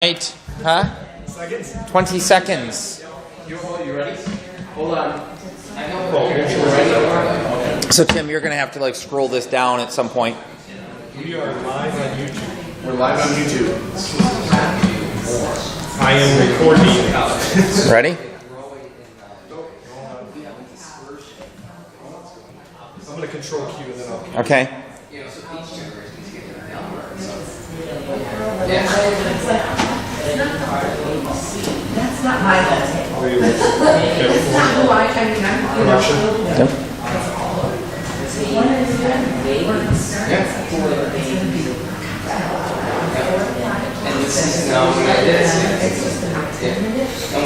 Right, huh? 20 seconds. You ready? Hold on. So Tim, you're going to have to scroll this down at some point. We are live on YouTube. We're live on YouTube. I am recording. Ready? I'm going to control Q and then I'll... Okay. That's not my fault.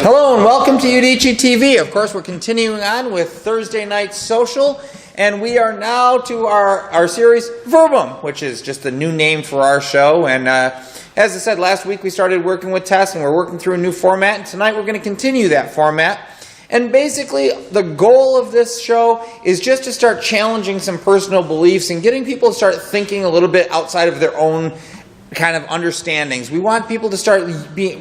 Hello and welcome to Udicci.TV. Of course, we're continuing on with Thursday Night Social, and we are now to our series Verbum, which is just a new name for our show. And as I said, last week we started working with Tess, and we're working through a new format, and tonight we're going to continue that format. And basically, the goal of this show is just to start challenging some personal beliefs and getting people to start thinking a little bit outside of their own kind of understandings. We want people to start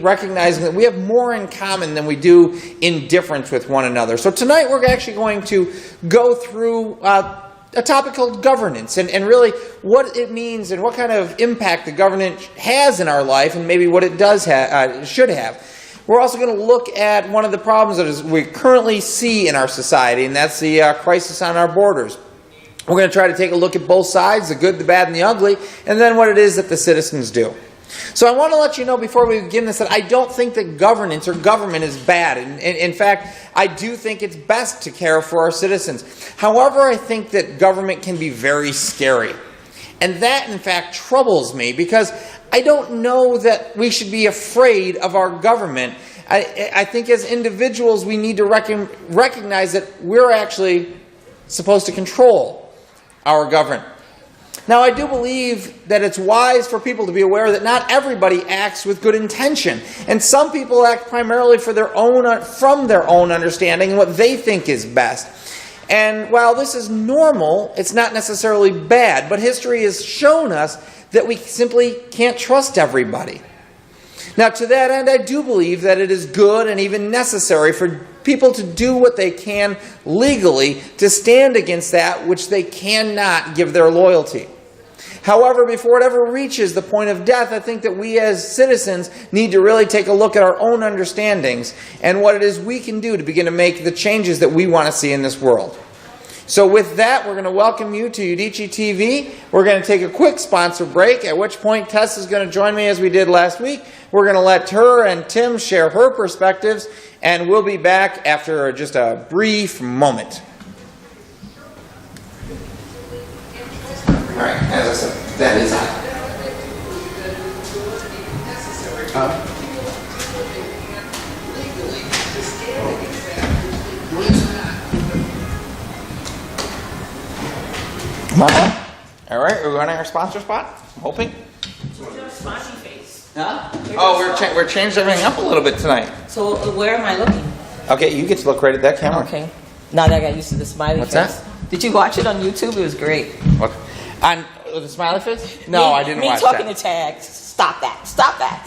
recognizing that we have more in common than we do in difference with one another. So tonight we're actually going to go through a topic called governance and really what it means and what kind of impact the governance has in our life and maybe what it does should have. We're also going to look at one of the problems that we currently see in our society, and that's the crisis on our borders. We're going to try to take a look at both sides, the good, the bad, and the ugly, and then what it is that the citizens do. So I want to let you know before we begin this that I don't think that governance or government is bad. In fact, I do think it's best to care for our citizens. However, I think that government can be very scary. And that, in fact, troubles me because I don't know that we should be afraid of our government. I think as individuals we need to recognize that we're actually supposed to control our government. Now, I do believe that it's wise for people to be aware that not everybody acts with good intention. And some people act primarily from their own understanding and what they think is best. And while this is normal, it's not necessarily bad. But history has shown us that we simply can't trust everybody. Now, to that end, I do believe that it is good and even necessary for people to do what they can legally to stand against that which they cannot give their loyalty. However, before it ever reaches the point of death, I think that we as citizens need to really take a look at our own understandings and what it is we can do to begin to make the changes that we want to see in this world. So with that, we're going to welcome you to Udicci.TV. We're going to take a quick sponsor break, at which point Tess is going to join me as we did last week. We're going to let her and Tim share her perspectives, and we'll be back after just a brief moment. All right, as I said, that is Come on. All right, we're running our sponsor spot. I'm hoping. Huh? Oh, we're changed everything up a little bit tonight. So where am I looking? Okay, you get to look right at that camera. Okay. Now that I got used to the smiley What's face. that? Did you watch it on YouTube? It was great. What? On the smiley face? No, I didn't watch that. Me talking to tags. Stop that. Stop that.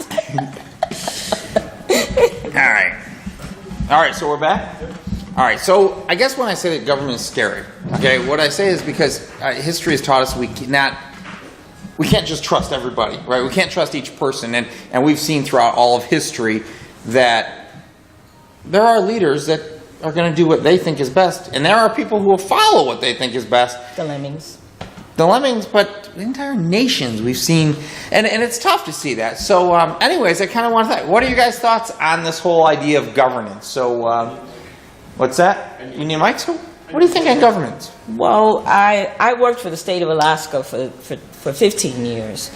All right, so we're back? All right, so I guess when I say that government is scary, okay, what I say is because history has taught us we can't just trust everybody, right? We can't trust each person, and we've seen throughout all of history that there are leaders that are going to do what they think is best, and there are people who will follow what they think is best. The lemmings. The lemmings, but entire nations we've seen, and it's tough to see that. So anyways, I kind of want to what are you guys' thoughts on this whole idea of governance? So what's that? You need a mic? So what do you think on governance? Well, I worked for the state of Alaska for 15 years,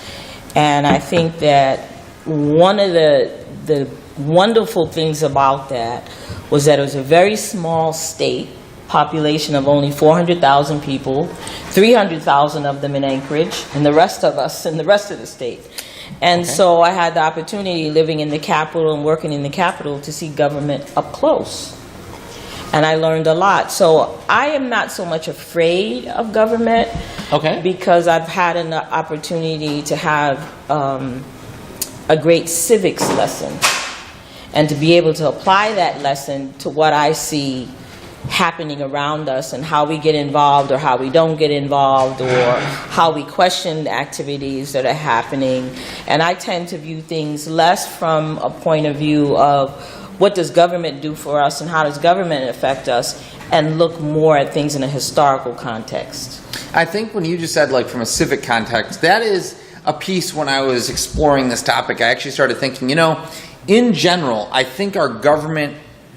and I think that one of the wonderful things about that was that it was a very small state, population of only 400,000 people, 300,000 of them in Anchorage, and the rest of us in the rest of the state. And so I had the opportunity, living in the capital and working in the capital, to see government up close. And I learned a lot. So I am not so much afraid of government, because I've had an opportunity to have a great civics lesson, and to be able to apply that lesson to what I see happening around us and how we get involved or how we don't get involved, or how we question the activities that are happening. And I tend to view things less from a point of view of what does government do for us and how does government affect us, and look more at things in a historical context. I think when you just said, like, from a civic context, that is a piece when I was exploring this topic. I actually started thinking, in general, I think our government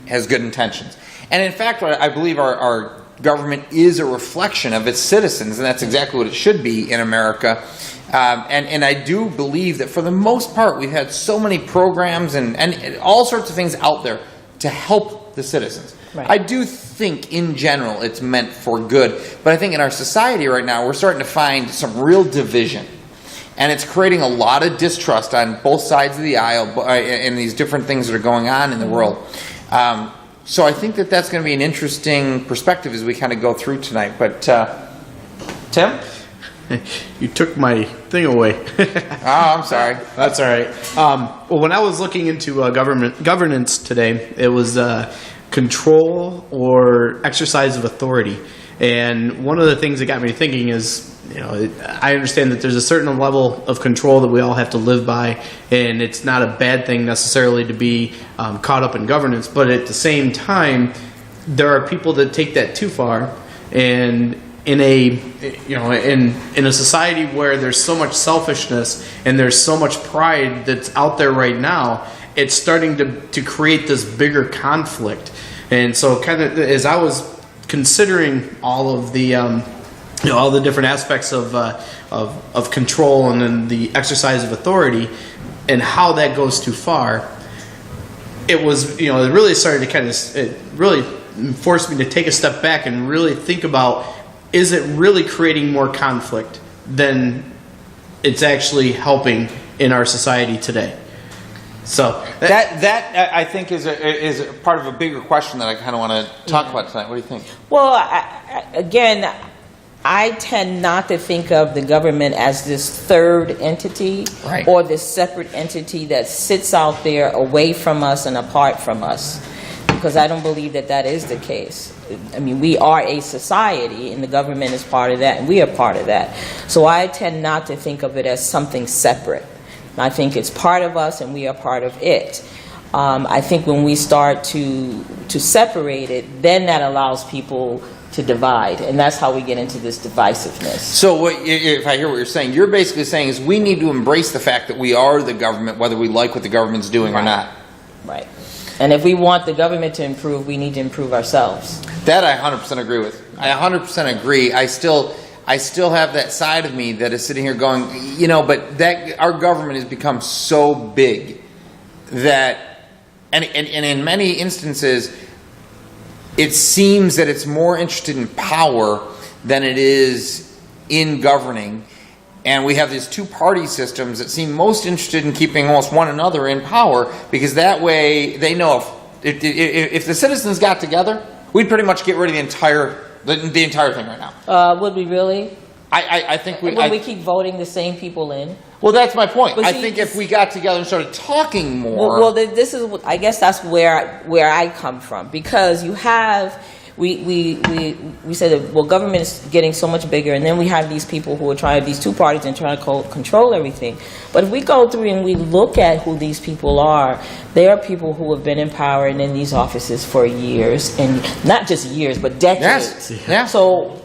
has good intentions. And in fact, I believe our government is a reflection of its citizens, and that's exactly what it should be in America. And I do believe that for the most part, we've had so many programs and all sorts of things out there to help the citizens. Right. I do think, in general, it's meant for good. But I think in our society right now, we're starting to find some real division. And it's creating a lot of distrust on both sides of the aisle in these different things that are going on in the world. So I think that that's going to be an interesting perspective as we kind of go through tonight. But, Tim? You took my thing away. Oh, I'm sorry. That's all right. Well, when I was looking into governance today, it was control or exercise of authority. And one of the things that got me thinking is, I understand that there's a certain level of control that we all have to live by, and it's not a bad thing necessarily to be caught up in governance. But at the same time, there are people that take that too far, and in a society where there's so much selfishness and there's so much pride that's out there right now, it's starting to create this bigger conflict. And so, kind of as I was considering all of the all the different aspects of control and then the exercise of authority and how that goes too far, it was it really started to it really forced me to take a step back and really think about, is it really creating more conflict than it's actually helping in our society today? So that I think is a part of a bigger question that I kind of want to talk about tonight. What do you think? Well, I tend not to think of the government as this third entity, right, or this separate entity that sits out there away from us and apart from us, because I don't believe that is the case. I mean, we are a society, and the government is part of that, and we are part of that. So I tend not to think of it as something separate. I think it's part of us, and we are part of it. I think when we start to separate it, then that allows people to divide, and that's how we get into this divisiveness. So if I hear what you're saying, you're basically saying is we need to embrace the fact that we are the government, whether we like what the government's doing or not. Right. And if we want the government to improve, we need to improve ourselves. That I 100% agree with. I 100% agree. I still have that side of me that is sitting here going, but that our government has become so big that, and in many instances, it seems that it's more interested in power than it is in governing. And we have these two-party systems that seem most interested in keeping almost one another in power, because that way they know if the citizens got together, we'd pretty much get rid of the entire thing right now. Would we really? I think When we keep voting the same people in? Well, that's my point. But I see, think if we got together and started talking more... Well, this is, I guess that's where I come from. Because you have, we say that, well, government is getting so much bigger, and then we have these people who are trying, these two parties, and trying to control everything. But if we go through and we look at who these people are, they are people who have been in power and in these offices for years, and not just years, but decades. Yes. Yeah. So...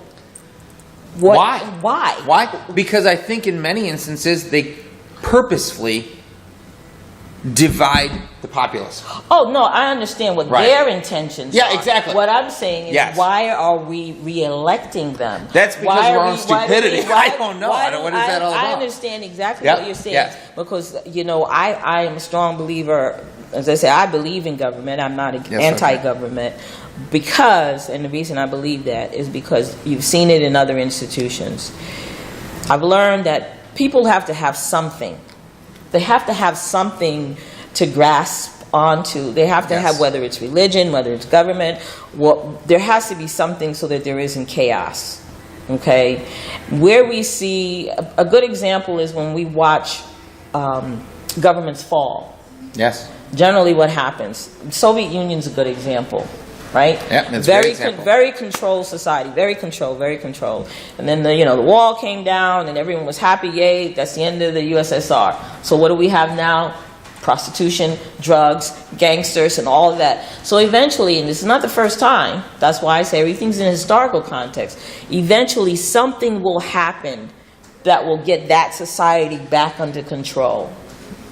Why? Why? Because I think in many instances they purposefully divide the populace. Oh, no, I understand what their intentions are. Yeah, exactly. What I'm saying is, why are we re-electing them? That's because of our own stupidity. I don't know. What is that all about? I understand exactly what you're saying. Because, I am a strong believer. As I say, I believe in government. I'm not anti-government. Because, and the reason I believe that is because you've seen it in other institutions. I've learned that people have to have something. They have to have something to grasp onto. They have to have, whether it's religion, whether it's government, there has to be something so that there isn't chaos. Okay? Where we see, a good example is when we watch governments fall. Yes. Generally what happens, Soviet Union's a good example, right? Yeah, it's a great example. Very controlled society, very controlled. And then the wall came down and everyone was happy, yay, that's the end of the USSR. So what do we have now? Prostitution, drugs, gangsters, and all of that. So eventually, and this is not the first time, that's why I say everything's in a historical context, eventually something will happen that will get that society back under control.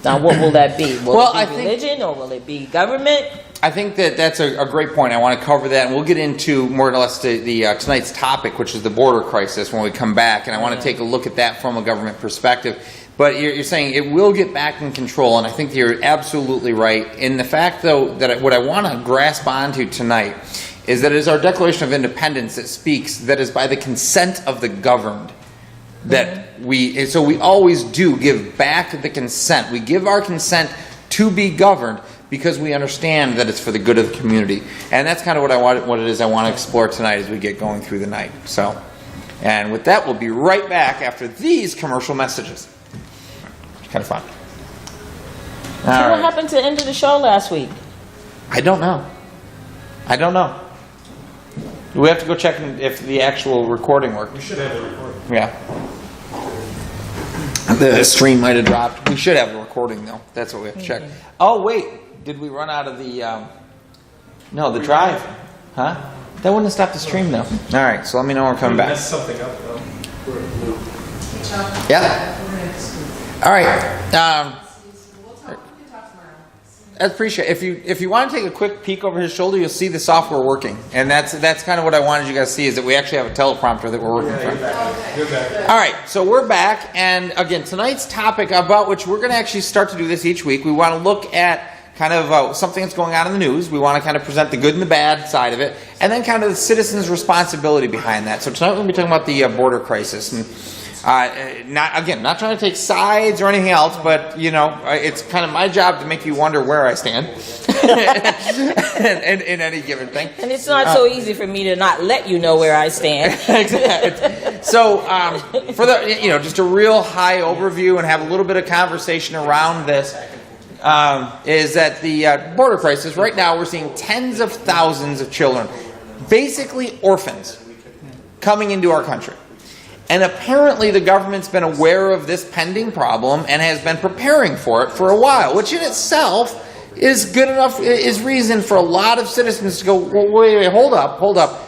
Now, what will that be? Will it be religion or will it be government? I think that's a great point. I want to cover that, and we'll get into more or less the tonight's topic, which is the border crisis, when we come back. And I want to take a look at that from a government perspective. But you're saying it will get back in control, and I think you're absolutely right. In the fact, though, that what I want to grasp onto tonight is that it is our Declaration of Independence that speaks that is by the consent of the governed. That we always do give back the consent. We give our consent to be governed because we understand that it's for the good of the community. And that's kind of what I want to explore tonight as we get going through the night. So, and with that, we'll be right back after these commercial messages. Kind of fun. So what happened to the end of the show last week? I don't know. We have to go check if the actual recording worked. We should have a recording. Yeah. The stream might have dropped. We should have a recording, though. That's what we have to check. Oh, wait. Did we run out of the... No, the drive. Huh? That wouldn't have stopped the stream, though. All right, so let me know when we're coming back. Mess something up, though. Yeah. All right. I appreciate it. If you want to take a quick peek over his shoulder, you'll see the software working, and that's kind of what I wanted you guys to see, is that we actually have a teleprompter that we're working from. You're back. All right, so we're back, and again, tonight's topic, about which we're going to actually start to do this each week. We want to look at kind of something that's going on in the news. We want to kind of present the good and the bad side of it, and then kind of the citizens' responsibility behind that. So tonight we're going to be talking about the border crisis, and not trying to take sides or anything else, but it's kind of my job to make you wonder where I stand in any given thing. And it's not so easy for me to not let you know where I stand. Exactly. So for the just a real high overview and have a little bit of conversation around this, is that the border crisis right now, we're seeing tens of thousands of children, basically orphans, coming into our country. And apparently the government's been aware of this pending problem and has been preparing for it for a while, which in itself is good enough, is reason for a lot of citizens to go, well, wait, hold up.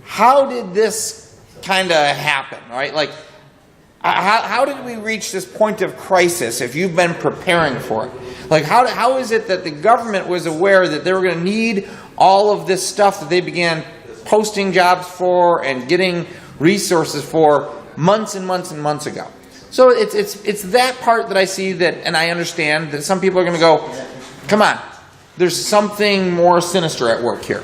How did this kind of happen, right? Like, how did we reach this point of crisis if you've been preparing for it? Like, how is it that the government was aware that they were going to need all of this stuff that they began posting jobs for and getting resources for months and months and months ago? So it's that part that I see that, and I understand that some people are going to go, come on, there's something more sinister at work here.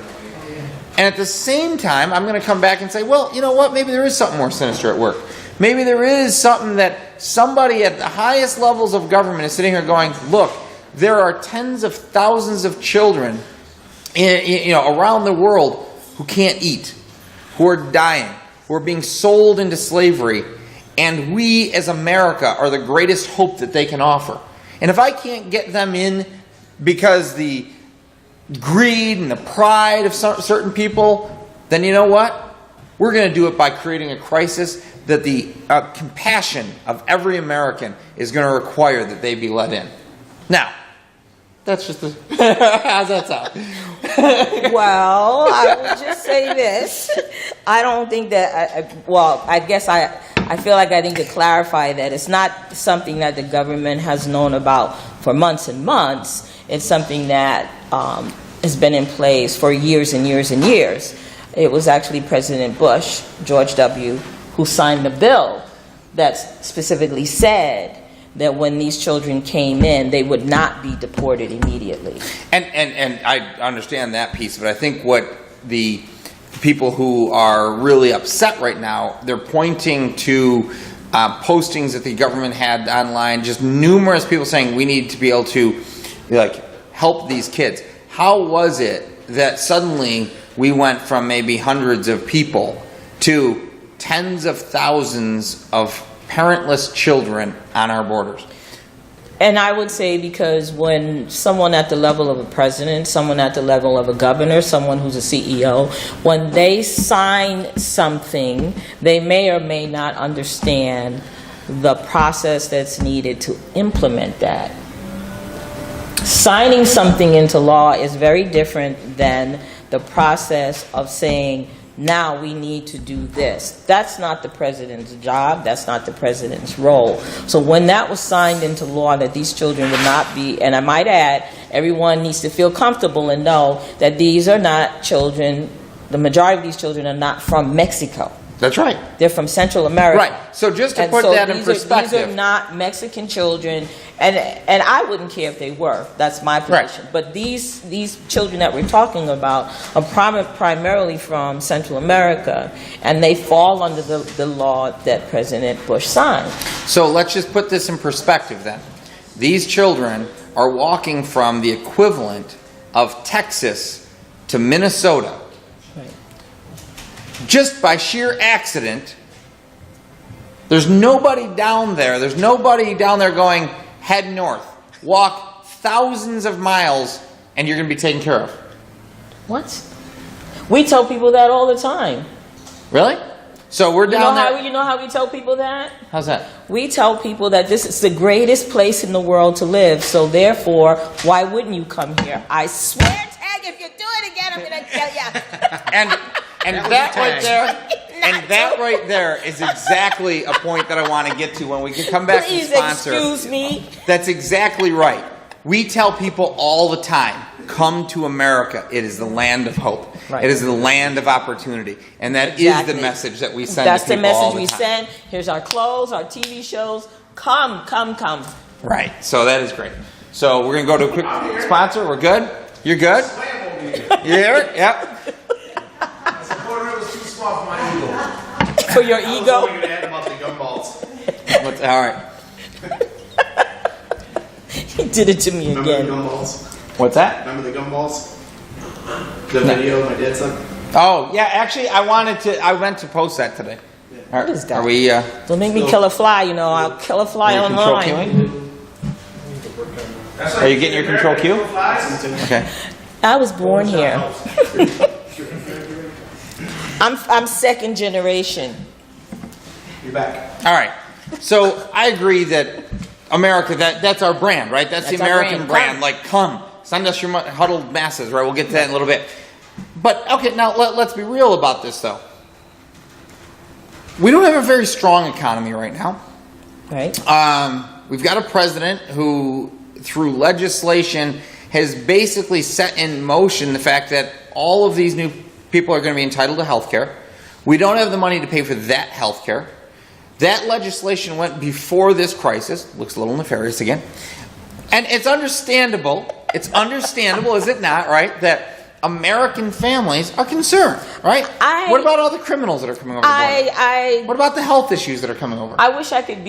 And at the same time, I'm going to come back and say, well, you know what, maybe there is something more sinister at work. Maybe there is something that somebody at the highest levels of government is sitting here going, look, there are tens of thousands of children around the world who can't eat, who are dying, who are being sold into slavery, and we as America are the greatest hope that they can offer. And if I can't get them in because the greed and the pride of certain people, then you know what? We're going to do it by creating a crisis that the compassion of every American is going to require that they be let in. Now, that's just how's that sound? Well, I will just say this. I don't think that, I guess I feel like I need to clarify that it's not something that the government has known about for months and months. It's something that has been in place for years and years and years. It was actually President Bush, George W., who signed the bill that specifically said that when these children came in, they would not be deported immediately. And I understand that piece, but I think what the people who are really upset right now, they're pointing to postings that the government had online, just numerous people saying we need to be able to help these kids. How was it that suddenly we went from maybe hundreds of people to tens of thousands of parentless children on our borders? And I would say because when someone at the level of a president, someone at the level of a governor, someone who's a CEO, when they sign something, they may or may not understand the process that's needed to implement that. Signing something into law is very different than the process of saying, now we need to do this. That's not the president's job. That's not the president's role. So when that was signed into law that these children would not be, and I might add, everyone needs to feel comfortable and know that these are not children, the majority of these children are not from Mexico. That's right. They're from Central America. Right. So just to And put so that in these perspective. These are not Mexican children, and I wouldn't care if they were. That's my position. Right. But these children that we're talking about are primarily from Central America, and they fall under the law that President Bush signed. So let's just put this in perspective then. These children are walking from the equivalent of Texas to Minnesota. Right. Just by sheer accident. There's nobody down there. There's nobody down there going, head north. Walk thousands of miles and you're going to be taken care of. What? We tell people that all the time. Really? So we're down there. You know how we tell people that? How's that? We tell people that this is the greatest place in the world to live, so therefore, why wouldn't you come here? I swear, Tag, if you do it again, I'm going to kill you. And that right there, and that right there is exactly a point that I want to get to when we can come back Please to sponsor. excuse me. That's exactly right. We tell people all the time, come to America. It is the land of hope. Right. It is the land of opportunity. And that Exactly. is the message that we send That's to people the all message the we time. send. Here's our clothes, our TV shows. Come, come, come. Right. So that is great. So we're going to go to a quick sponsor. We're good? You're good? You hear it? Yep. Small for my ego. For your I was ego. only going to add about the gumballs. All right. He did it to me Remember the again. gumballs? What's that? Remember the gumballs? The video my dad sent? Oh, yeah. Actually, I went to post that today. What is that? Are we... Don't make me kill a fly, you know. I'll kill a fly Your control online. queuing? Are you getting your control cue? Okay. I was born here. I'm second generation. You're back. All right. So I agree that America, that's our brand, right? That's the That's our American brand. brand. Come. Like, come. Send us your huddled masses, right? We'll get to that in a little bit. But, okay, now let's be real about this, though. We don't have a very strong economy right now. Right? We've got a president who, through legislation, has basically set in motion the fact that all of these new people are going to be entitled to health care. We don't have the money to pay for that health care. That legislation went before this crisis. Looks a little nefarious again. And it's understandable. It's understandable, is it not, right, that American families are concerned, right? What about all the criminals that are coming over the border? What about the health issues that are coming over? I wish I could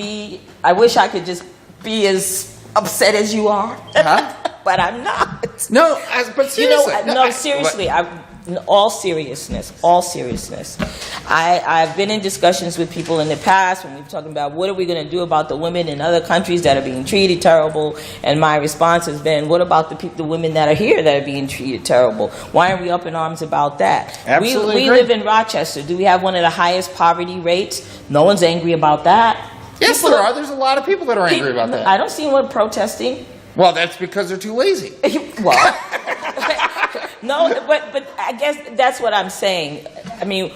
just be as upset as you are. Huh? But I'm not. No, but seriously. Seriously. In all seriousness, I've been in discussions with people in the past when we've talking about what are we going to do about the women in other countries that are being treated terrible, and my response has been, what about the women that are here that are being treated terrible? Why aren't we up in arms about that? Absolutely We agree. live in Rochester. Do we have one of the highest poverty rates? No one's angry about that. Yes, People there are. There's a lot of people that are angry about that. I don't see anyone protesting. Well, that's because they're too lazy. Well, no, but I guess that's what I'm saying. I mean,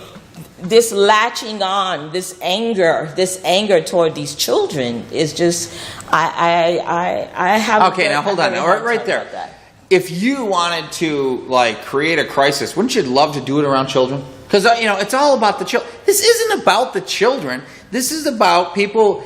this latching on, this anger toward these children is just, I have. Okay, now hold on. Right there. If you wanted to create a crisis, wouldn't you love to do it around children? Because it's all about the children. This isn't about the children. This is about people,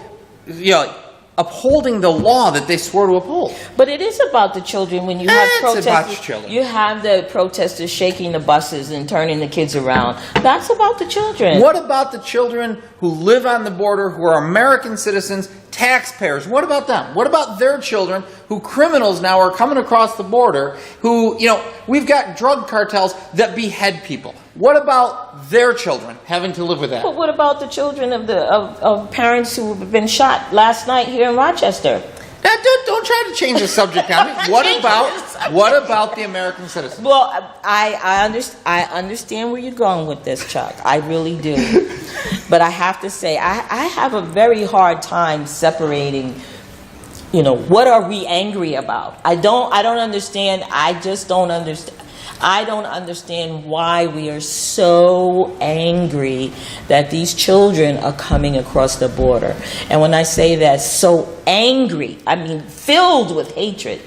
upholding the law that they swore to uphold. But it is about the children when you have It's protesters. about children. You have the protesters shaking the buses and turning the kids around. That's about the children. What about the children who live on the border, who are American citizens, taxpayers? What about them? What about their children who criminals now are coming across the border who, we've got drug cartels that behead people. What about their children having to live with that? But what about the children of parents who have been shot last night here in Rochester? Don't try to change the subject on me. What about the American citizen? Well, I understand where you're going with this, Chuck. I really do. But I have to say, I have a very hard time separating, what are we angry about? I don't understand. I just don't understand. I don't understand why we are so angry that these children are coming across the border. And when I say that, so angry, I mean filled with hatred.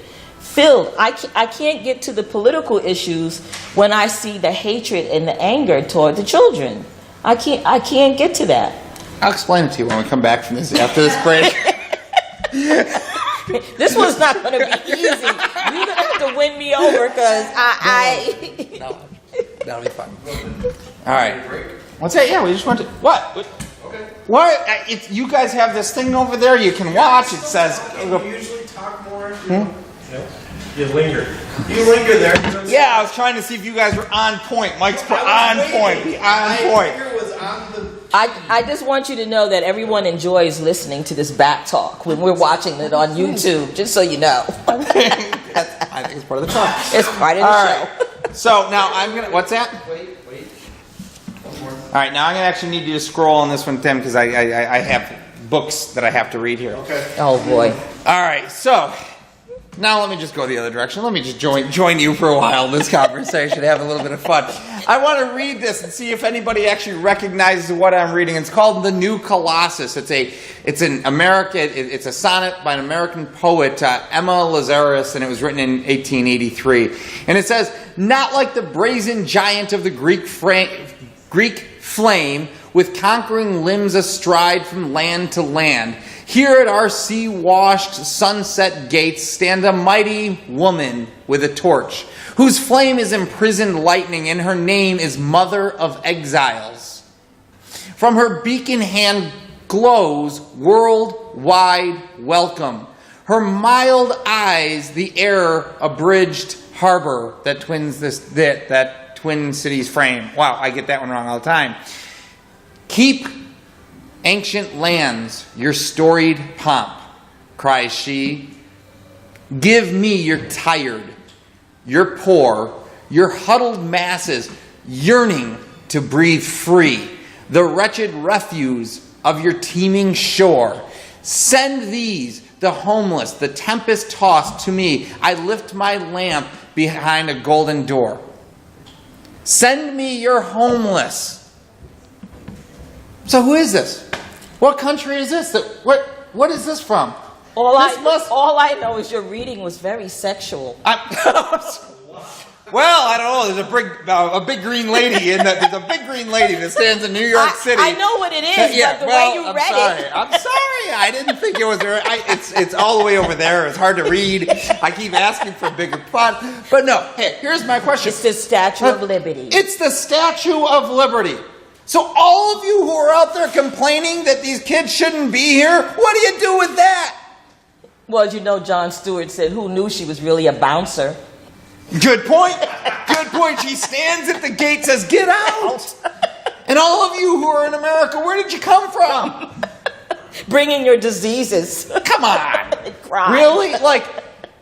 I can't get to the political issues when I see the hatred and the anger toward the children. I can't get to that. I'll explain it to you when we come back from this after this break. This one's not going to be easy. You're going to have to win me over because No, that'll be fun. All right. What's that? Yeah, we just went to... What? Okay. What? You guys have this thing over there you can watch. It says... You usually talk more. No? You linger. You linger there. Yeah, I was trying to see if you guys were on point. Mike's on point. Be on point. I just want you to know that everyone enjoys listening to this back talk when we're watching it on YouTube, just so you know. I think it's part of the talk. It's part of the show. Right. So now I'm going to... What's that? Wait. One more. All right, now I'm going to actually need you to scroll on this one, Tim, because I have books that I have to read here. Okay. Oh, boy. All right, so... Now let me just go the other direction. Let me just join you for a while in this conversation, have a little bit of fun. I want to read this and see if anybody actually recognizes what I'm reading. It's called The New Colossus. It's a sonnet by an American poet, Emma Lazarus, and it was written in 1883. And it says, "Not like the brazen giant of the Greek flame, with conquering limbs astride from land to land. Here at our sea-washed sunset gates stand a mighty woman with a torch, whose flame is imprisoned lightning, and her name is Mother of Exiles. From her beacon hand glows worldwide welcome. Her mild eyes, the air-abridged harbor that twin cities frame." Wow, I get that one wrong all the time. "Keep ancient lands your storied pomp," cries she. "Give me your tired, your poor, your huddled masses yearning to breathe free, the wretched refuse of your teeming shore. Send these, the homeless, the tempest-tossed, to me. I lift my lamp behind a golden door. Send me your homeless." So who is this? What country is this? What is this from? All I know is your reading was very sexual. Well, I don't know. There's a big green lady there's a big green lady that stands in New York City. I know what it is, but the way you read it. I'm sorry. I didn't think it was there. It's all the way over there. It's hard to read. I keep asking for a bigger font. But no. Hey, here's my question. It's the Statue of Liberty. It's the Statue of Liberty. So all of you who are out there complaining that these kids shouldn't be here, what do you do with that? Well, Jon Stewart said, "Who knew she was really a bouncer?" Good point. Good point. She stands at the gate, says, "Get out." And all of you who are in America, where did you come from? Bringing your diseases. Come on. Cry. Really?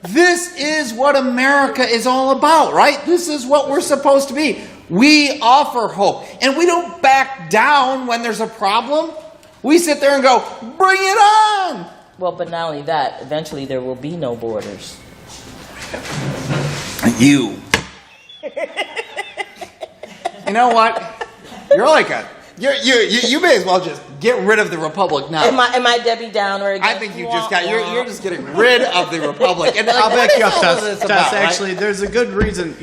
This is what America is all about, right? This is what we're supposed to be. We offer hope. And we don't back down when there's a problem. We sit there and go, "Bring it on." Well, but not only that, eventually there will be no borders. You. You know what? You're like you may as well just get rid of the Republic now. Am I Debbie Downer again? I think you're just getting rid of the Republic. And I'll back you up, Tess. Actually, there's a good reason,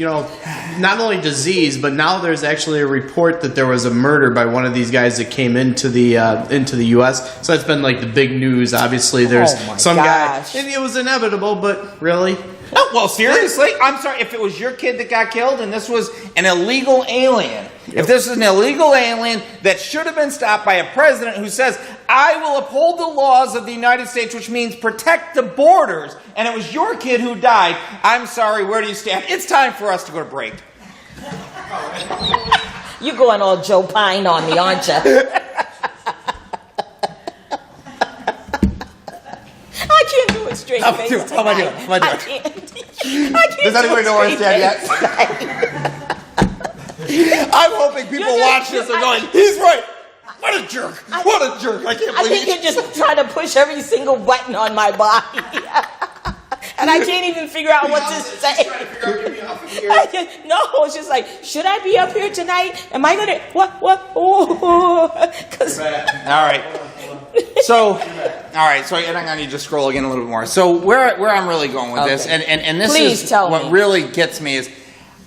not only disease, but now there's actually a report that there was a murder by one of these guys that came into the U.S. So that's been the big news. Obviously, there's some guy. It was inevitable, but really. Oh, well, seriously? I'm sorry, if it was your kid that got killed and this was an illegal alien, if this is an illegal alien that should have been stopped by a president who says, "I will uphold the laws of the United States," which means protect the borders, and it was your kid who died, I'm sorry, where do you stand? It's time for us to go to break. You're going all Joe Pine on me, aren't you? I can't do it straight. How am I doing? How am I doing? How am I doing? I can't Does anybody know where I stand yet? I'm hoping people watch this and going, he's right. What a jerk. What a jerk. I can't I believe think you're just trying to push every single button on my body. And I can't even figure out what to say. No, it's just like, should I be up here tonight? Am I going to, what? Oh, 'cause- All right. So, and I'm going to just scroll again a little bit more. So where I'm really going with this, and this Please is tell what me. really gets me is,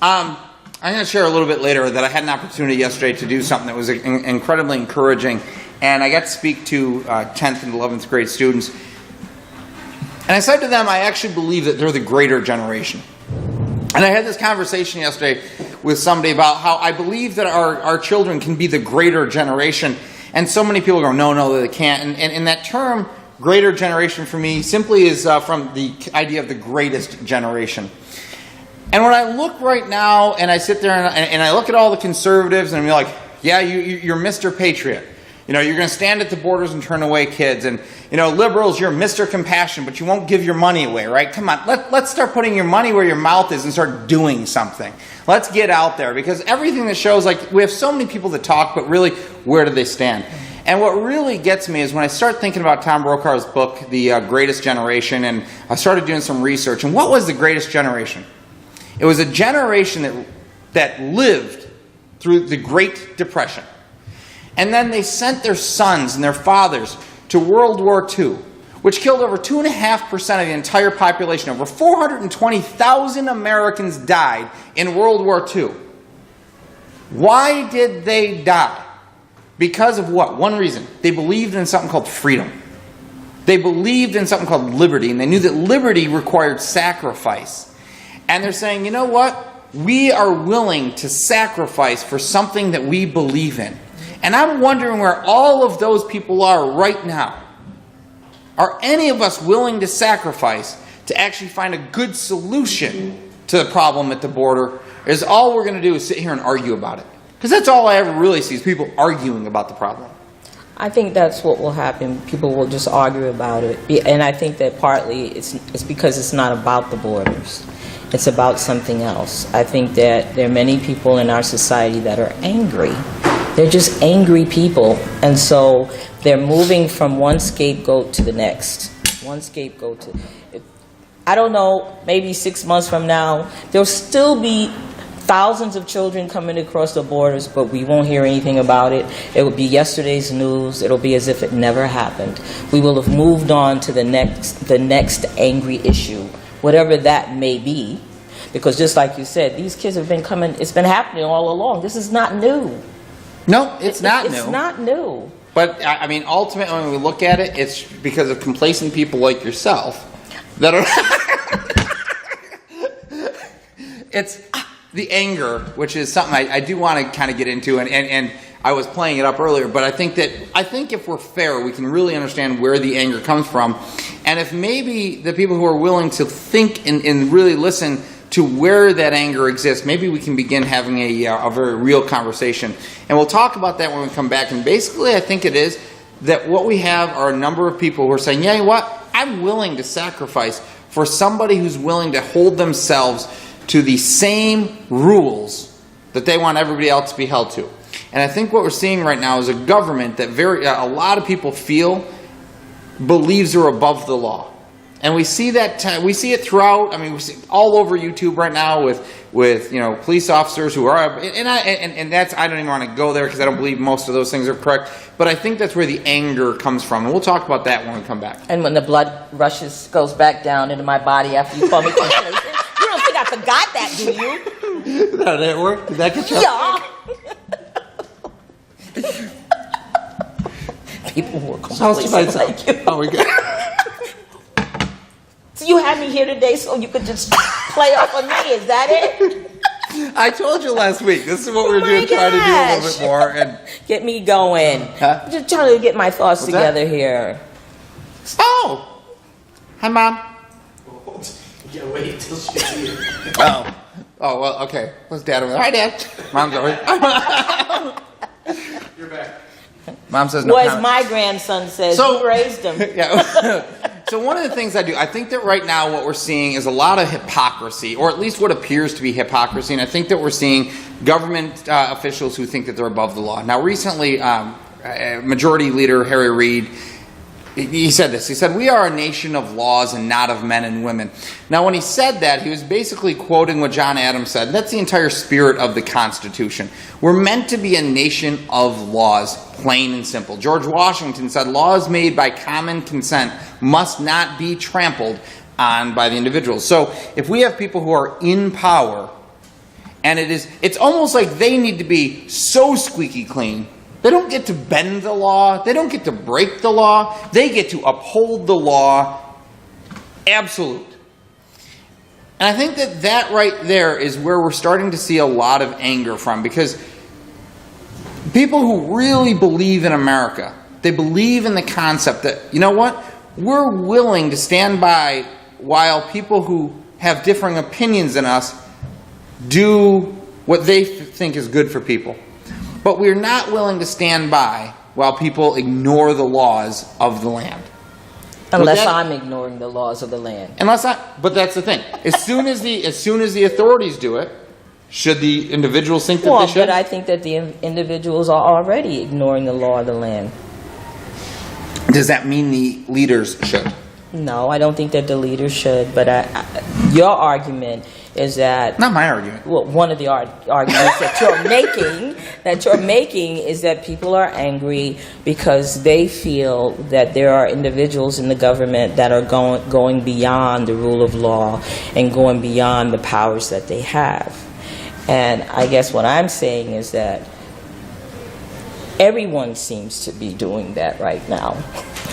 I'm going to share a little bit later that I had an opportunity yesterday to do something that was incredibly encouraging, and I got to speak to 10th and 11th grade students. And I said to them, I actually believe that they're the greater generation. And I had this conversation yesterday with somebody about how I believe that our children can be the greater generation. And so many people go, no, they can't. And that term, greater generation, for me, simply is from the idea of the greatest generation. And when I look right now, and I sit there and I look at all the conservatives, and I'm like, yeah, you're Mr. Patriot. You know, you're going to stand at the borders and turn away kids. And, you know, liberals, you're Mr. Compassion, but you won't give your money away, right? Come on, let's start putting your money where your mouth is and start doing something. Let's get out there, because everything that shows, like, we have so many people that talk, but really, where do they stand? And what really gets me is when I start thinking about Tom Brokaws' book, The Greatest Generation, and I started doing some research. And what was the greatest generation? It was a generation that lived through the Great Depression. And then they sent their sons and their fathers to World War II, which killed over 2.5% of the entire population. Over 420,000 Americans died in World War II. Why did they die? Because of what? One reason. They believed in something called freedom. They believed in something called liberty, and they knew that liberty required sacrifice. And they're saying, you know what? We are willing to sacrifice for something that we believe in. And I'm wondering where all of those people are right now. Are any of us willing to sacrifice to actually find a good solution to the problem at the border? Or is all we're going to do is sit here and argue about it? Because that's all I ever really see is people arguing about the problem. I think that's what will happen. People will just argue about it. And I think that partly it's because it's not about the borders. It's about something else. I think that there are many people in our society that are angry. They're just angry people. And so they're moving from one scapegoat to the next. One scapegoat to... I don't know, maybe 6 months from now, there'll still be thousands of children coming across the borders, but we won't hear anything about it. It will be yesterday's news. It'll be as if it never happened. We will have moved on to the next angry issue, whatever that may be. Because just like you said, these kids have been coming, it's been happening all along. This is not new. No, it's not new. It's not new. But, I mean, ultimately, when we look at it, it's because of complacent people like yourself that are... It's the anger, which is something I do want to kind of get into, and I was playing it up earlier, but I think if we're fair, we can really understand where the anger comes from. And if maybe the people who are willing to think and really listen to where that anger exists, maybe we can begin having a very real conversation. And we'll talk about that when we come back. And basically, I think it is that what we have are a number of people who are saying, yeah, you know what? I'm willing to sacrifice for somebody who's willing to hold themselves to the same rules that they want everybody else to be held to. And I think what we're seeing right now is a government that a lot of people feel believes they're above the law. And we see that we see it throughout. I mean, we see it all over YouTube right now with police officers who are and that's I don't even want to go there because I don't believe most of those things are correct. But I think that's where the anger comes from, and we'll talk about that when we come back. And when the blood goes back down into my body after you call me complacent, you don't think I forgot that, do you? Did that work? Did that get you? Yeah. People were complacent like you. Oh, we got. So you had me here today so you could just play off of me, is that it? I told you last week. This is what we're doing, trying to do a little bit more. And get me going. Huh? I'm just trying to get my thoughts What's together that? here. Oh! Hi, Mom. Yeah, wait till she's here. Oh, well, okay. What's Dad over there? Hi, Dad. Mom's over here. You're back. Mom says no Well, as comment. my grandson says, So- you raised him. Yeah. So one of the things I think that right now what we're seeing is a lot of hypocrisy, or at least what appears to be hypocrisy, and I think that we're seeing government officials who think that they're above the law. Now recently, Majority Leader Harry Reid, he said this. He said, "We are a nation of laws and not of men and women." Now, when he said that, he was basically quoting what John Adams said. And that's the entire spirit of the Constitution. We're meant to be a nation of laws, plain and simple. George Washington said, "Laws made by common consent must not be trampled on by the individuals." So, if we have people who are in power, and it's almost like they need to be so squeaky clean. They don't get to bend the law. They don't get to break the law. They get to uphold the law. Absolute. And I think that right there is where we're starting to see a lot of anger from, because people who really believe in America, they believe in the concept that, you know what, we're willing to stand by while people who have differing opinions than us do what they think is good for people. But we're not willing to stand by while people ignore the laws of the land. Unless I'm ignoring the laws of the land. But that's the thing. As soon as the authorities do it, should the individuals think that they should? But I think that the individuals are already ignoring the law of the land. Does that mean the leaders should? No, I don't think that the leaders should. But your argument is that... Not my argument. Well, one of the arguments that you're making is that people are angry because they feel that there are individuals in the government that are going beyond the rule of law and going beyond the powers that they have. And I guess what I'm saying is that everyone seems to be doing that right now.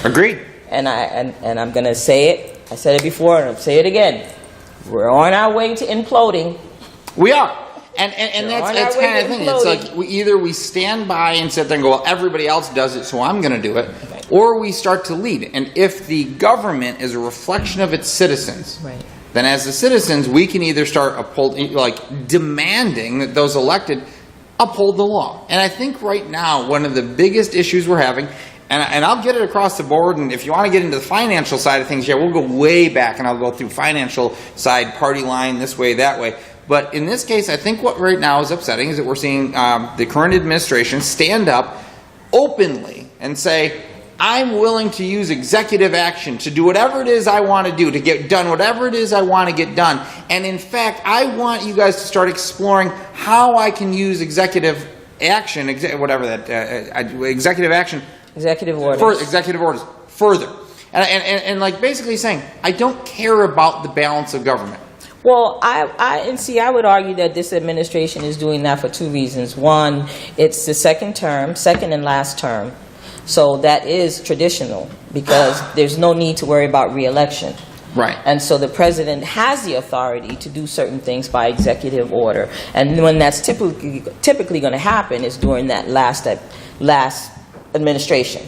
Agreed. And I'm going to say it. I said it before, and I'll say it again. We're on our way to imploding. We are. And that's kind of the thing. It's like we stand by and sit there and go, well, everybody else does it, so I'm going to do it. Right. Or we start to lead. And if the government is a reflection of its citizens, Right. then as the citizens, we can either start demanding that those elected uphold the law. And I think right now, one of the biggest issues we're having, and I'll get it across the board, and if you want to get into the financial side of things, yeah, we'll go way back, and I'll go through financial side, party line, this way, that way. But in this case, I think what right now is upsetting is that we're seeing the current administration stand up openly and say, I'm willing to use executive action to do whatever it is I want to do, to get done whatever it is I want to get done. And in fact, I want you guys to start exploring how I can use executive action, executive action, Executive orders. Executive orders further, and like basically saying, I don't care about the balance of government. Well, I would argue that this administration is doing that for two reasons. One, it's the second and last term, so that is traditional because there's no need to worry about re-election. Right. And so the president has the authority to do certain things by executive order, and when that's typically going to happen is during that last administration.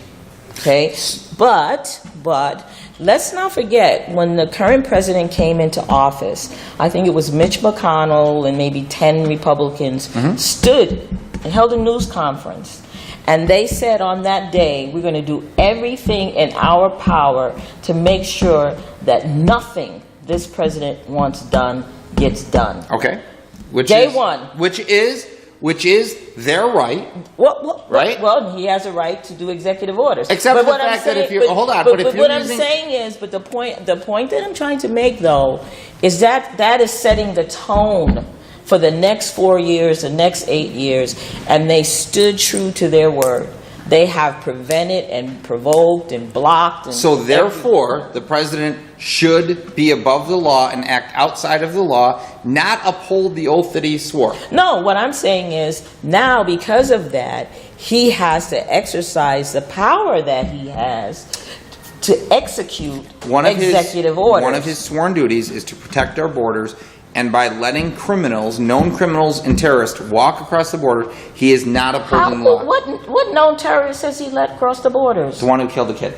Okay, but let's not forget when the current president came into office, I think it was Mitch McConnell and maybe 10 Republicans stood and held a news conference, and they said on that day, we're going to do everything in our power to make sure that nothing this president wants done gets done. Okay. Which is their right. Right? Well, he has a right to do executive orders. Except for the fact that if you're the point that I'm trying to make though is that is setting the tone for the next 4 years, the next 8 years, and they stood true to their word. They have prevented and provoked and blocked. And so therefore, the president should be above the law and act outside of the law, not uphold the oath that he swore. No, what I'm saying is now because of that, he has to exercise the power that he has to execute executive orders. One of his sworn duties is to protect our borders. And by letting known criminals and terrorists walk across the border, he is not upholding the law. What known terrorist has he let cross the borders? The one who killed the kid.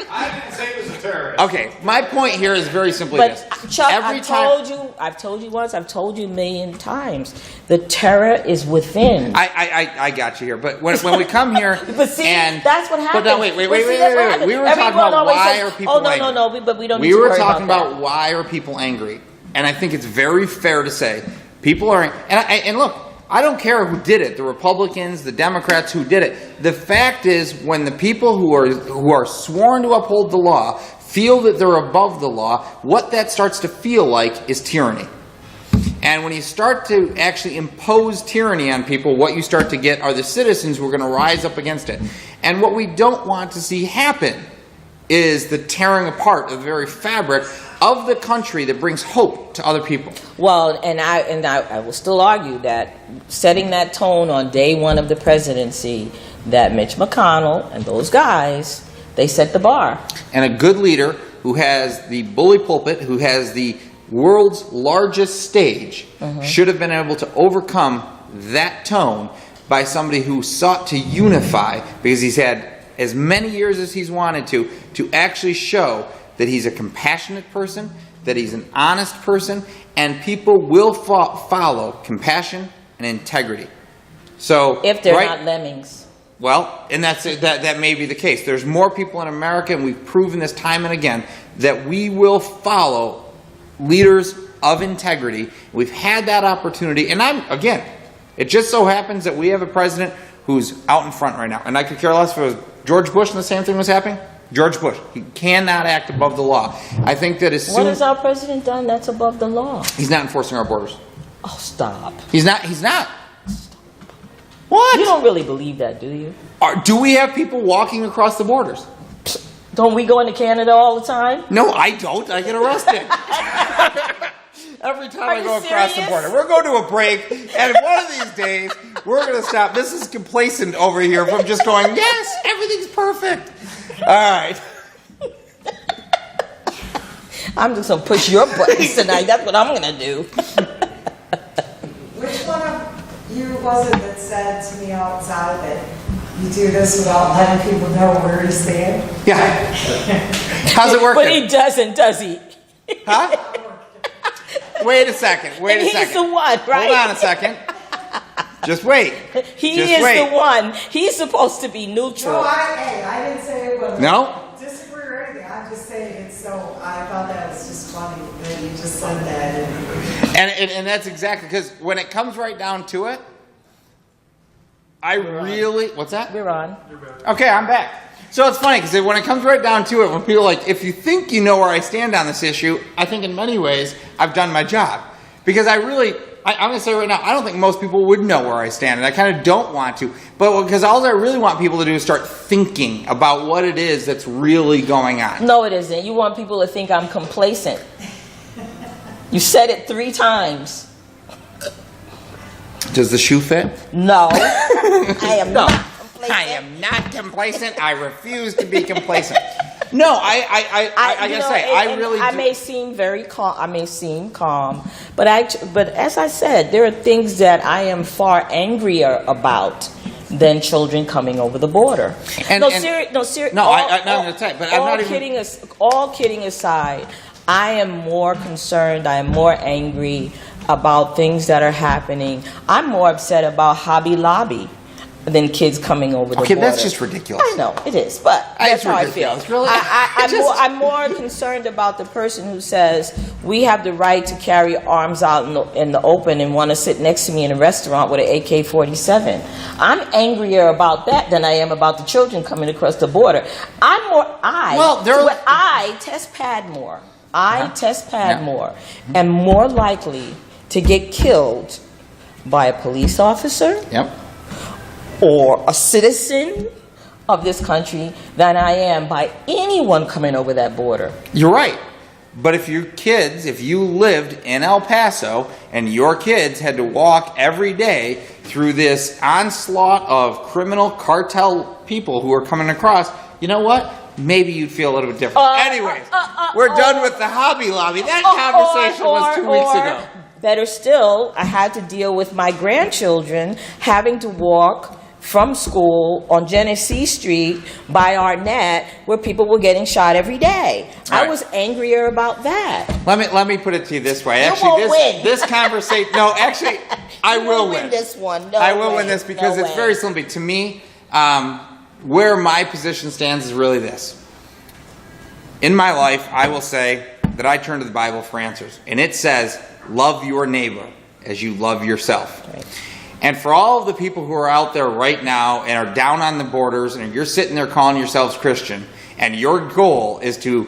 I didn't say he was a terrorist. Okay, my point here is very simply But this. Chuck, Every I've time told you once, I've told you a million times. The terror is within. I got you here, but when we come here, But see, and that's what happens. But no, wait. But see, that's what happens. We were talking Everyone about always why says, are people "Oh no, angry? no, but we don't." We need to were worry talking about about why are people angry, and I think it's very fair to say people are. And look, I don't care who did it—the Republicans, the Democrats, who did it. The fact is, when the people who are sworn to uphold the law feel that they're above the law, what that starts to feel like is tyranny. And when you start to actually impose tyranny on people, what you start to get are the citizens who are going to rise up against it. And what we don't want to see happen is the tearing apart of the very fabric of the country that brings hope to other people. Well, and I will still argue that setting that tone on day one of the presidency, that Mitch McConnell and those guys, they set the bar. And a good leader who has the bully pulpit, who has the world's largest stage, should have been able to overcome that tone by somebody who sought to unify, because he's had as many years as he's wanted to actually show that he's a compassionate person, that he's an honest person, and people will follow compassion and integrity. So If they're not lemmings. Well, and that may be the case. There's more people in America, and we've proven this time and again, that we will follow leaders of integrity. We've had that opportunity, and it just so happens that we have a president who's out in front right now. And I could care less if it was George Bush and the same thing was happening. George Bush, he cannot act above the law. I think that as soon... What has our president done that's above the law? He's not enforcing our borders. Oh, stop. He's not. What? You don't really believe that, do you? Do we have people walking across the borders? Don't we go into Canada all the time? No, I don't. I get arrested. Every time I go across the border. We're going to a break, and one of these days, we're going to stop. This is complacent over here from just going, yes, everything's perfect. All right. I'm just going to push your buttons tonight. That's what I'm going to do. Which one of you was it that said to me outside that you do this without letting people know where you stand? Yeah. How's it working? But he doesn't, does he? Huh? Wait a second. He's the one, right? Hold on a second. Just wait. He is the one. He's supposed to be neutral. No, I didn't say it was. No? Disagree or anything. I'm just saying it's so. I thought that was just funny that you just said that. And that's exactly, because when it comes right down to it, what's that? We're on. Okay, I'm back. So it's funny, because when it comes right down to it, when people are like, if you think you know where I stand on this issue, I think in many ways I've done my job. Because I'm going to say right now, I don't think most people would know where I stand, and I kind of don't want to. But because all I really want people to do is start thinking about what it is that's really going on. No, it isn't. You want people to think I'm complacent. You said it 3 times. Does the shoe fit? No. I am not complacent. I am not complacent. I refuse to be complacent. No, I gotta say, I really do. may seem very calm. I may seem calm, but as I said, there are things that I am far angrier about than children coming over the border. I'm gonna tell you, but I'm not even. All kidding aside, I am more concerned. I am more angry about things that are happening. I'm more upset about Hobby Lobby than kids coming over the border. Okay, that's just ridiculous. I know, it is, but that's how I feel. Really? I'm more concerned about the person who says, we have the right to carry arms out in the open and want to sit next to me in a restaurant with an AK-47. I'm angrier about that than I am about the children coming across the border. I test pad more. Am more likely to get killed by a police officer. Yep. Or a citizen of this country than I am by anyone coming over that border. You're right. But if you lived in El Paso and your kids had to walk every day through this onslaught of criminal cartel people who are coming across, you know what? Maybe you'd feel a little bit different. Anyways, we're done with the Hobby Lobby. That conversation was 2 weeks ago. Better still, I had to deal with my grandchildren having to walk from school on Genesee Street by Arnett, where people were getting shot every day. All I right. was angrier about that. Let me put it to you this way. You Actually, won't win. this conversation. No, actually, I You will won't win this one. No I will way. win this because No it's way. very simple. To me, where my position stands is really this. In my life, I will say that I turn to the Bible for answers, and it says, "Love your neighbor as you love yourself." Right. And for all of the people who are out there right now and are down on the borders, and you're sitting there calling yourselves Christian, and your goal is to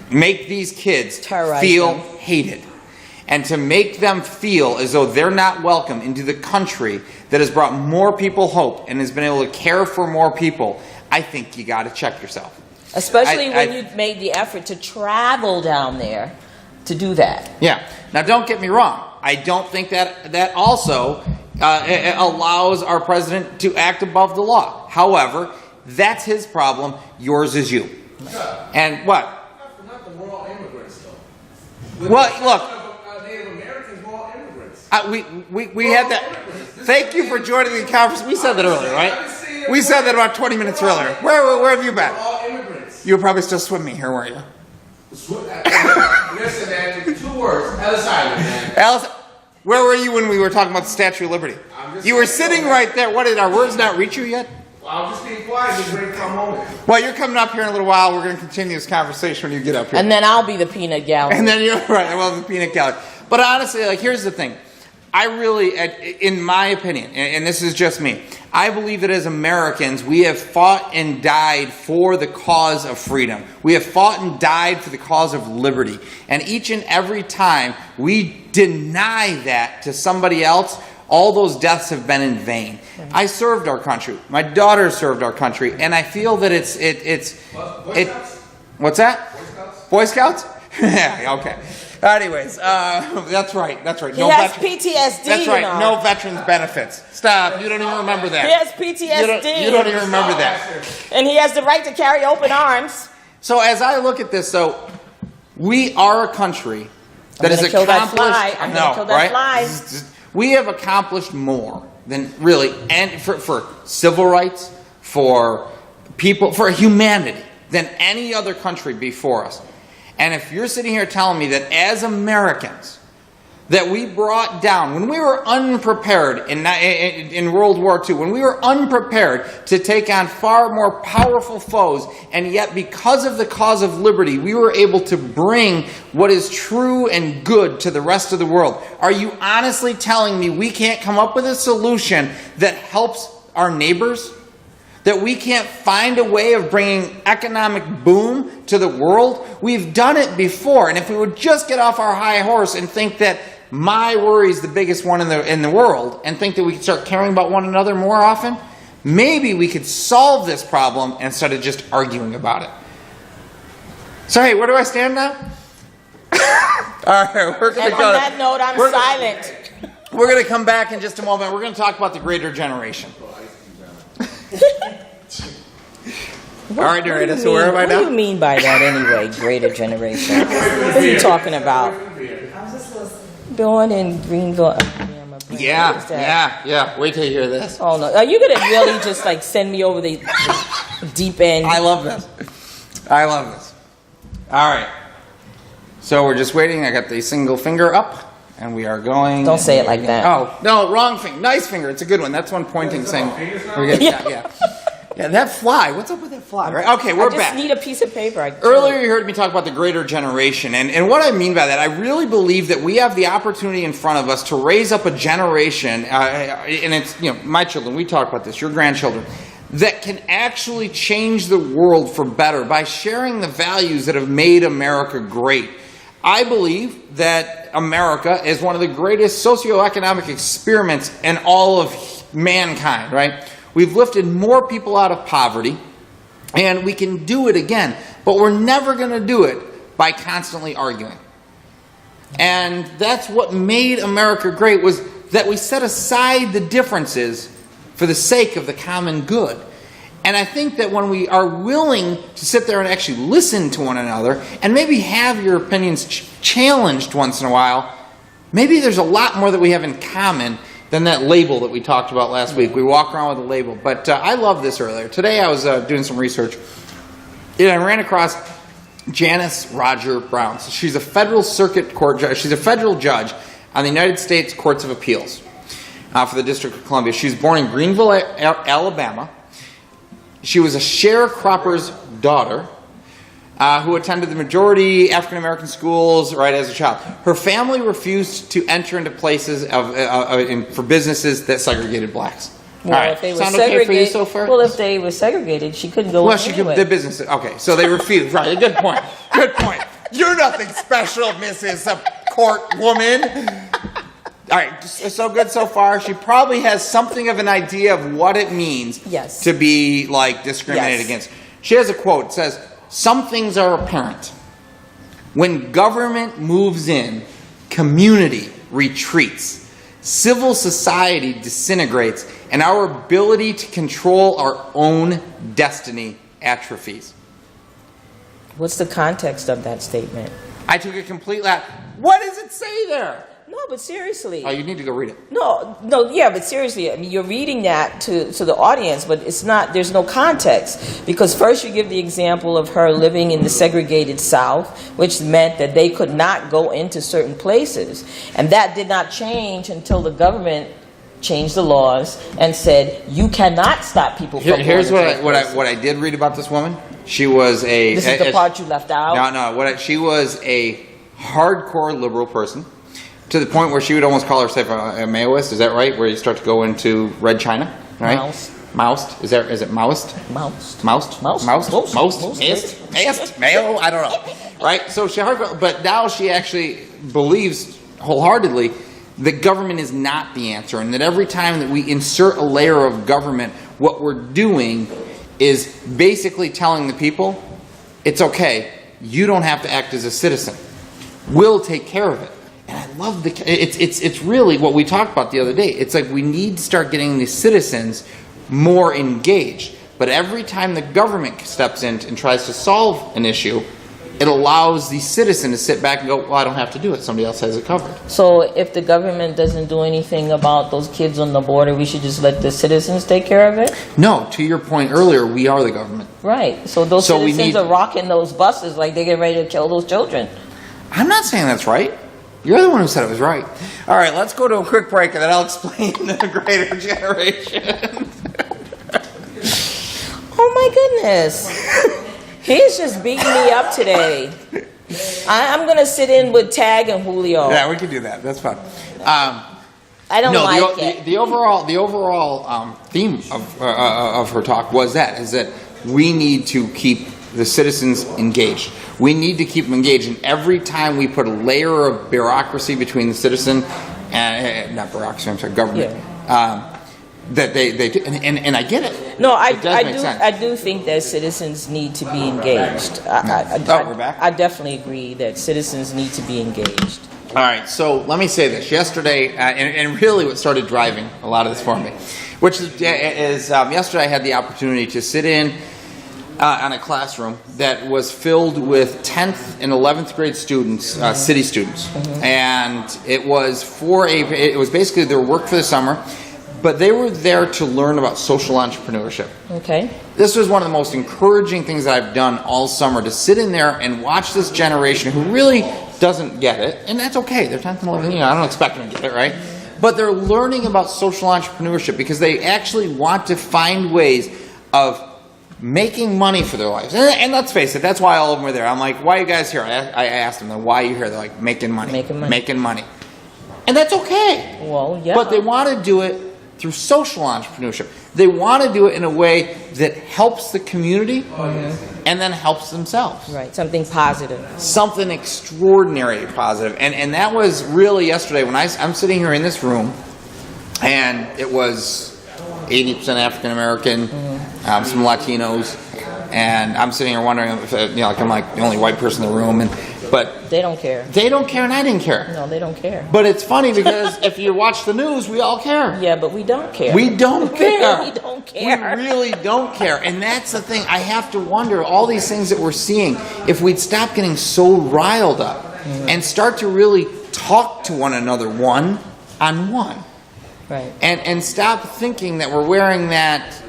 make these kids Terrorize feel them. hated, and to make them feel as though they're not welcome into the country that has brought more people hope and has been able to care for more people, I think you got to check yourself. Especially when I- you made the effort to travel down there to do that. Yeah. Now, don't get me wrong. I don't think that also allows our president to act above the law. However, that's his problem. Yours is you. And what? Not the moral immigrants, though. Well, look. Native Americans, moral immigrants. We had that. Thank you for joining the conference. We said that earlier, right? We said that about 20 minutes earlier. Where have you been? All immigrants. You were probably still swimming here, weren't you? Listen, man, 2 words. Ellis Island, man. Alice, where were you when we were talking about the Statue of Liberty? You were sitting right there. What, did our words not reach you yet? Well, I'm just being quiet. Just ready to come home. Well, you're coming up here in a little while. We're going to continue this conversation when you get up here. And then I'll be the peanut gallery. And then you're right. Well, the peanut gallery. But honestly, like, here's the thing. I really, in my opinion, and this is just me, I believe that as Americans, we have fought and died for the cause of freedom. We have fought and died for the cause of liberty. And each and every time we deny that to somebody else, all those deaths have been in vain. I served our country. My daughter served our country. And I feel that what's that? Boy Scouts? Yeah, okay. Anyways, that's right. He has PTSD, That's right. you know. No veterans benefits. Stop. You don't even remember that. He has PTSD. You don't even remember that. And he has the right to carry open arms. So as I look at this, so we are a country that I'm has gonna kill that accomplished. fly. I'm gonna kill that right? fly. We have accomplished more than really, and for civil rights, for people, for humanity, than any other country before us. And if you're sitting here telling me that as Americans, that we brought down, when we were unprepared in World War II, when we were unprepared to take on far more powerful foes, and yet because of the cause of liberty, we were able to bring what is true and good to the rest of the world. Are you honestly telling me we can't come up with a solution that helps our neighbors? That we can't find a way of bringing economic boom to the world? We've done it before. And if we would just get off our high horse and think that my worry is the biggest one in the world, and think that we could start caring about one another more often, maybe we could solve this problem instead of just arguing about it. So hey, where do I stand now? All right, we're going And to on that note, I'm silent. We're going to come back in just a moment. We're going to talk about the greater generation. All right, Dorita, so where am I What do now? you mean by that anyway, greater generation? What are you talking about? I'm just listening. Born in Greenville. Alabama. What is that? Yeah. Wait till you hear this. Oh no! Are you gonna really just like send me over the deep end? I love this. All right. So we're just waiting. I got the single finger up, and we are going. Don't say it like that. Oh, no, wrong finger. Nice finger. It's a good one. That's one pointing saying. Yeah, that fly. What's up with that fly? Right? Okay, we're I just back. need a piece of paper. Earlier you heard me talk about the greater generation, and what I mean by that, I really believe that we have the opportunity in front of us to raise up a generation, and it's, my children, we talk about this, your grandchildren, that can actually change the world for better by sharing the values that have made America great. I believe that America is one of the greatest socioeconomic experiments in all of mankind, right? We've lifted more people out of poverty, and we can do it again. But we're never going to do it by constantly arguing. And that's what made America great, was that we set aside the differences for the sake of the common good. And I think that when we are willing to sit there and actually listen to one another, and maybe have your opinions challenged once in a while, maybe there's a lot more that we have in common than that label that we talked about last week. We walk around with a label. But I love this earlier. Today I was doing some research, and I ran across Janice Roger Brown. So she's a federal circuit court judge. She's a federal judge on the United States Courts of Appeals for the District of Columbia. She was born in Greenville, Alabama. She was a sharecropper's daughter who attended the majority African-American schools right as a child. Her family refused to enter into places for businesses that segregated blacks. Well, All right. if they were Sound okay for you segregated, so far? well, if they were segregated, she couldn't go Well, in she anyway. could. The business. Okay, so they refused. Right. Good point. Good point. You're nothing special, Mrs. Court Woman. All right. So good so far. She probably has something of an idea of what it means Yes. to be like discriminated Yes. against. She has a quote. It says, "Some things are apparent. When government moves in, community retreats. Civil society disintegrates, and our ability to control our own destiny atrophies." What's the context of that statement? I took a complete laugh. What does it say there? No, but seriously. Oh, you need to go read it. No, yeah, but seriously, I mean, you're reading that to the audience, but it's not, there's no context. Because first you give the example of her living in the segregated South, which meant that they could not go into certain places. And that did not change until the government changed the laws and said, you cannot stop people from Here's going into those places. what I did read about this woman. She was a... This is the part you left out? No. She was a hardcore liberal person, to the point where she would almost call herself a Maoist. Is that right? Where you start to go into Red China, right? Moused. Is it Maoist? Moused. Mayo? I don't know. Right? So she hardcore, but now she actually believes wholeheartedly that government is not the answer, and that every time that we insert a layer of government, what we're doing is basically telling the people, it's okay, you don't have to act as a citizen. We'll take care of it. And I love it's really what we talked about the other day. It's like we need to start getting the citizens more engaged. But every time the government steps in and tries to solve an issue, it allows the citizen to sit back and go, well, I don't have to do it. Somebody else has it covered. So if the government doesn't do anything about those kids on the border, we should just let the citizens take care of it? No, to your point earlier, we are the government. Right. So those citizens are rocking those buses like they get ready to kill those children. I'm not saying that's right. You're the one who said it was right. All right, let's go to a quick break, and then I'll explain the greater generation. Oh, my goodness. He's just beating me up today. I'm going to sit in with Tag and Julio. Yeah, we can do that. That's fine. I don't like it. The overall theme of her talk was that we need to keep the citizens engaged. We need to keep them engaged, and every time we put a layer of bureaucracy between the citizen and not bureaucracy, I'm sorry, government. Yeah. That they do, and I get it. No, it does make sense. I do think that citizens need to be engaged. We're back. I definitely agree that citizens need to be engaged. All right, so let me say this. Yesterday, and really what started driving a lot of this for me, which is yesterday I had the opportunity to sit in on a classroom that was filled with 10th and 11th grade students, city students. Mm-hmm. And it was basically their work for the summer, but they were there to learn about social entrepreneurship. Okay. This was one of the most encouraging things that I've done all summer, to sit in there and watch this generation who really doesn't get it, and that's okay. They're 10th and 11th, I don't expect them to get it, right? But they're learning about social entrepreneurship because they actually want to find ways of making money for their lives. And let's face it, that's why all of them were there. I'm like, why are you guys here? I asked them, why are you here? They're like, making money. Making money. And that's okay. Well, yeah. But they want to do it through social entrepreneurship. They want to do it in a way that helps the community and then helps themselves. Right, something positive. Something extraordinarily positive. And that was really yesterday when I'm sitting here in this room, and it was 80% African American, some Latinos, and I'm sitting here wondering if I'm like the only white person in the room, but they don't care. They don't care, and I didn't care. No, they don't care. But it's funny because if you watch the news, we all care. Yeah, but we don't care. We don't care. We don't care. We really don't care, and that's the thing. I have to wonder, all these things that we're seeing, if we'd stop getting so riled up and start to really talk to one another one-on-one. Right. And stop thinking that we're wearing that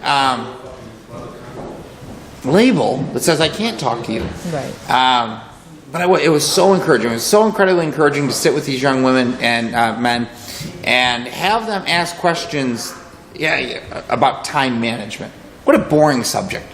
label that says I can't talk to you. Right. But it was so encouraging. It was so incredibly encouraging to sit with these young women and men and have them ask questions about time management. What a boring subject.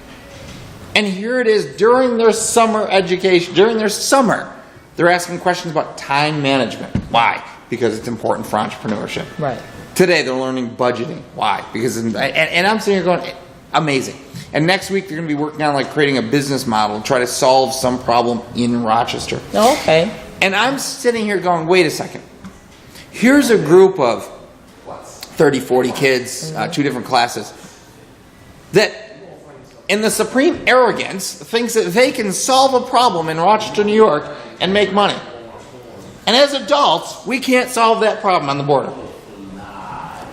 And here it is during their summer education, during their summer, they're asking questions about time management. Why? Because it's important for entrepreneurship. Right. Today they're learning budgeting. Why? Because and I'm sitting here going, amazing. And next week they're going to be working on creating a business model to try to solve some problem in Rochester. Oh, okay. And I'm sitting here going, wait a second. Here's a group of 30, 40 kids, 2 different classes, that in the supreme arrogance thinks that they can solve a problem in Rochester, New York and make money. And as adults, we can't solve that problem on the border.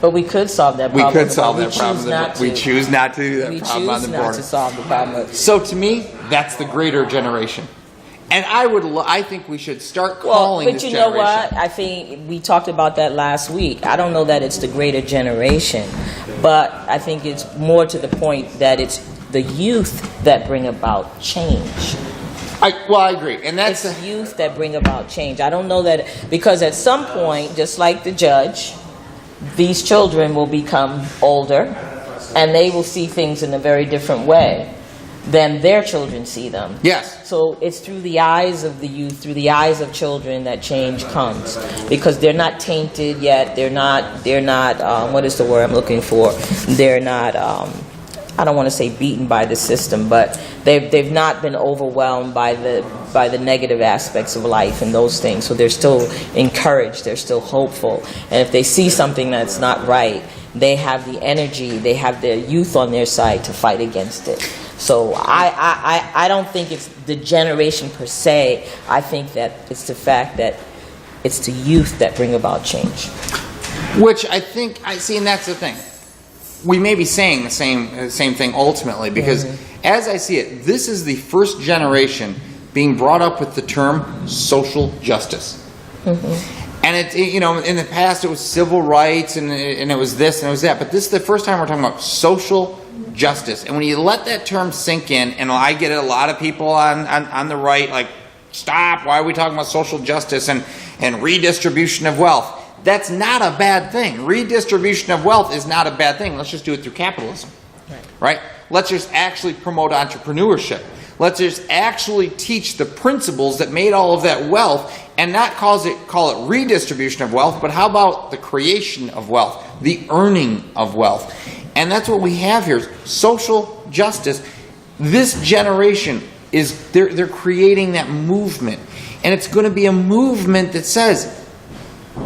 But we could solve that problem. We could solve that problem. We choose choose not to do that problem on the border. We choose not to solve the problem. So to me, that's the greater generation. And I think we should start calling this generation. But you know what? I think we talked about that last week. I don't know that it's the greater generation, but I think it's more to the point that it's the youth that bring about change. I agree. And that's it's the youth that bring about change. I don't know that, because at some point, just like the judge, these children will become older and they will see things in a very different way than their children see them. Yes. So it's through the eyes of the youth, through the eyes of children, that change comes, because they're not tainted yet. They're not. What is the word I'm looking for? They're not. I don't want to say beaten by the system, but they've not been overwhelmed by the negative aspects of life and those things. So they're still encouraged. They're still hopeful. And if they see something that's not right, they have the energy. They have their youth on their side to fight against it. So I don't think it's the generation per se. I think that it's the fact that it's the youth that bring about change. Which I think, I see, and that's the thing. We may be saying the same thing ultimately, because as I see it, this is the first generation being brought up with the term social justice. And it, in the past it was civil rights and it was this and it was that, but this is the first time we're talking about social justice. And when you let that term sink in, and I get it, a lot of people on the right, like, stop, why are we talking about social justice and redistribution of wealth? That's not a bad thing. Redistribution of wealth is not a bad thing. Let's just do it through capitalism. Right? Let's just actually promote entrepreneurship. Let's just actually teach the principles that made all of that wealth, and not call it redistribution of wealth, but how about the creation of wealth, the earning of wealth? And that's what we have here, social justice. This generation they're creating that movement. And it's going to be a movement that says,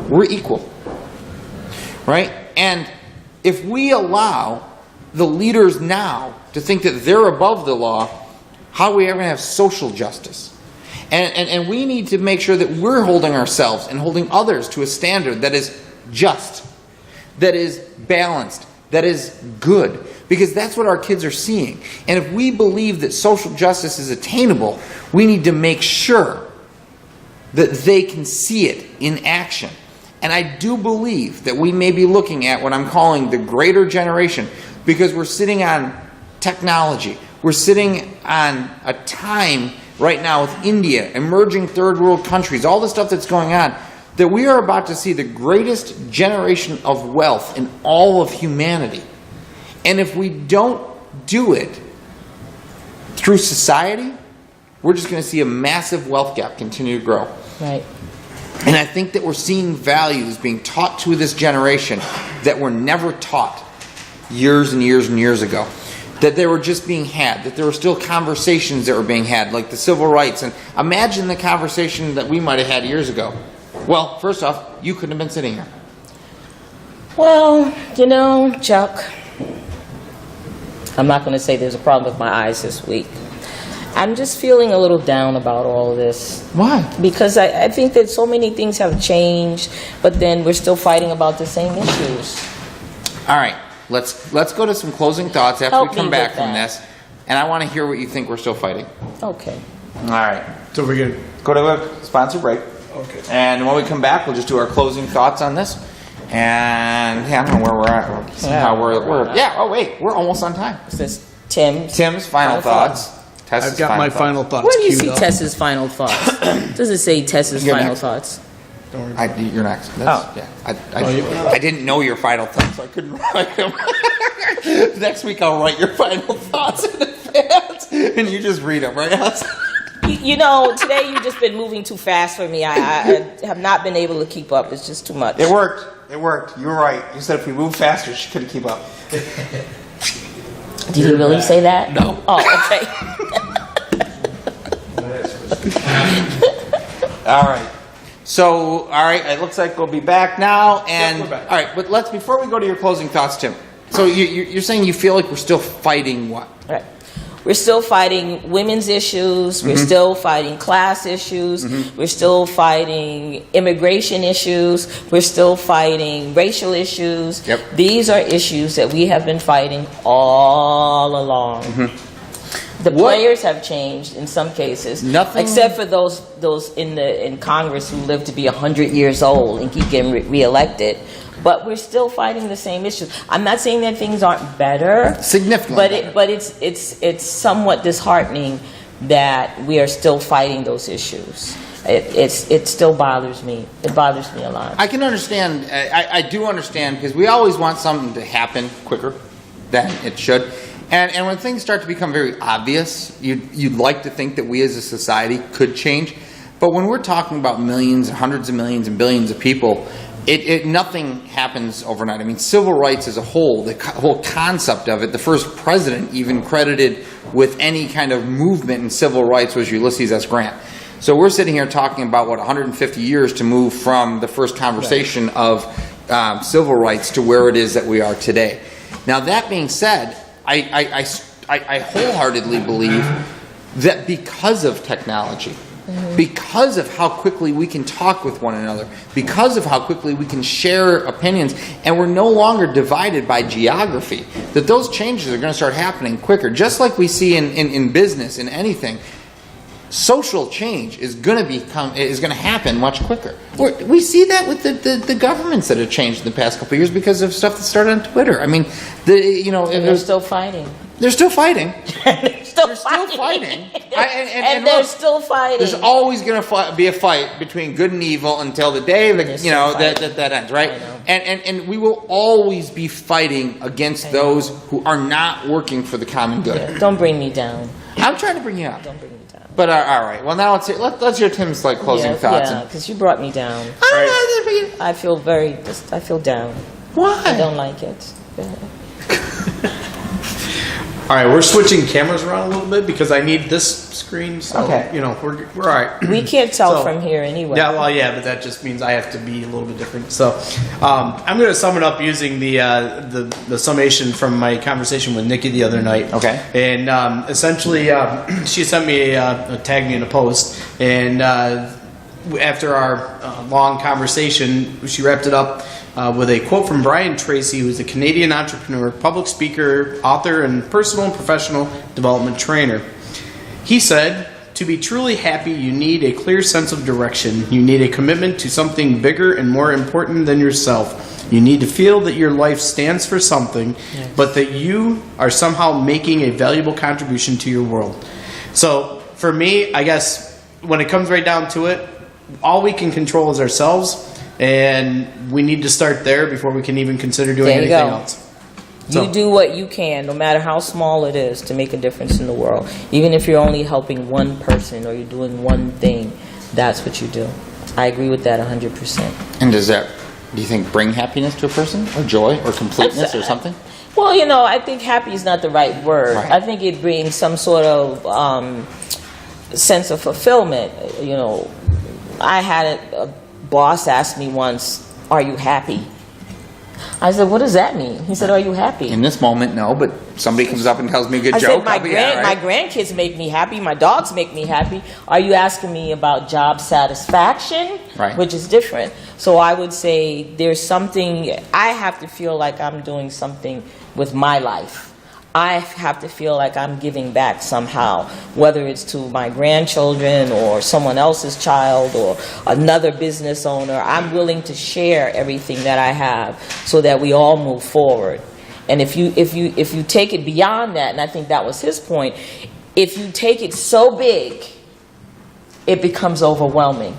we're equal, right? And if we allow the leaders now to think that they're above the law, how are we ever going to have social justice? And we need to make sure that we're holding ourselves and holding others to a standard that is just, that is balanced, that is good, because that's what our kids are seeing. And if we believe that social justice is attainable, we need to make sure that they can see it in action. And I do believe that we may be looking at what I'm calling the greater generation, because we're sitting on technology. We're sitting on a time right now with India, emerging third world countries, all the stuff that's going on, that we are about to see the greatest generation of wealth in all of humanity. And if we don't do it through society, we're just going to see a massive wealth gap continue to grow. Right. And I think that we're seeing values being taught to this generation that were never taught years and years and years ago. That they were just being had, that there were still conversations that were being had, like the civil rights. And imagine the conversation that we might have had years ago. Well, first off, you couldn't have been sitting here. Well, Chuck, I'm not going to say there's a problem with my eyes this week. I'm just feeling a little down about all of this. Why? Because I think that so many things have changed, but then we're still fighting about the same issues. All right, let's go to some closing thoughts after Help we come me back with from that. this. And I want to hear what you think we're still fighting. Okay. All right. So we're going to Go to a sponsor break. Okay. And when we come back, we'll just do our closing thoughts on this. And yeah, I don't know where we're at. Somehow oh wait, we're almost on time. It says Tim's final thoughts. Tessa's I've got my final thoughts. Where do you queued see up. Tessa's final thoughts? Does it say Tessa's You're final next. thoughts? You're next. Oh. Yeah. I didn't know your final thoughts, so I couldn't write them. Next week I'll write your final thoughts in advance, and you just read them, right? You know, today you've just been moving too fast for me. I have not been able to keep up. It's just too much. It worked. You were right. You said if we moved faster, she couldn't keep up. Did you really say that? No. Oh, okay. All right. So, all right, it looks like we'll be back now. And we're back. all right, but before we go to your closing thoughts, Tim. So you're saying you feel like we're still fighting what? Right. We're still fighting women's issues. We're still fighting class issues. We're still fighting immigration issues. We're still fighting racial issues. Yep. These are issues that we have been fighting all along. The players have changed in some cases, except for those in Congress who live to be 100 years old and keep getting reelected. But we're still fighting the same issues. I'm not saying that things aren't better, Significantly but it's somewhat disheartening that we are still fighting those issues. It still bothers me. It bothers me a lot. I can understand. I do understand because we always want something to happen quicker than it should. And when things start to become very obvious, you'd like to think that we as a society could change. But when we're talking about millions, hundreds of millions, and billions of people, nothing happens overnight. I mean, civil rights as a whole, the whole concept of it, the first president even credited with any kind of movement in civil rights was Ulysses S. Grant. So we're sitting here talking about, 150 years to move from the first conversation of civil rights to where it is that we are today. Now, that being said, I wholeheartedly believe that because of technology, because of how quickly we can talk with one another, because of how quickly we can share opinions, and we're no longer divided by geography, that those changes are going to start happening quicker. Just like we see in business, in anything, social change is going to happen much quicker. We see that with the governments that have changed in the past couple of years because of stuff that started on Twitter. I mean, They're still fighting. They're still fighting. They're still fighting. And they're still fighting. There's always going to be a fight between good and evil until the day that ends, right? I know. And we will always be fighting against those who are not working for the common good. Yeah, don't bring me down. I'm trying to bring you up. Don't bring me down. But all right. Well, now let's hear Tim's closing thoughts. Yeah, because you brought me down. I feel down. Why? I don't like it. All right, we're switching cameras around a little bit because I need this screen. So, Okay. we're all right. We can't tell So- from here anyway. Yeah, well, yeah, but that just means I have to be a little bit different. So, I'm going to sum it up using the summation from my conversation with Nikki the other night. Okay. And essentially, she sent me tagged me in a post, and after our long conversation, she wrapped it up with a quote from Brian Tracy, who is a Canadian entrepreneur, public speaker, author, and personal and professional development trainer. He said, "To be truly happy, you need a clear sense of direction. You need a commitment to something bigger and more important than yourself. You need to feel that your life stands for something, but that you are somehow making a valuable contribution to your world." So, for me, I guess, when it comes right down to it, all we can control is ourselves, and we need to start there before we can even consider doing There you anything go. else. You do what you can, no matter how small it is, to make a difference in the world. Even if you're only helping one person or you're doing one thing, that's what you do. I agree with that 100%. And do you think, bring happiness to a person, or joy, or completeness, or something? Well, I think happy is not the right word. Right. I think it brings some sort of sense of fulfillment. I had a boss ask me once, "Are you happy?" I said, "What does that mean?" He said, "Are you happy?" In this moment, no, but somebody comes up and tells me a good I joke. said, my grandkids make me happy. My dogs make me happy. Are you asking me about job satisfaction? Right. Which is different. So I would say there's something, I have to feel like I'm doing something with my life. I have to feel like I'm giving back somehow, whether it's to my grandchildren or someone else's child or another business owner. I'm willing to share everything that I have so that we all move forward. And if you take it beyond that, and I think that was his point, if you take it so big, it becomes overwhelming.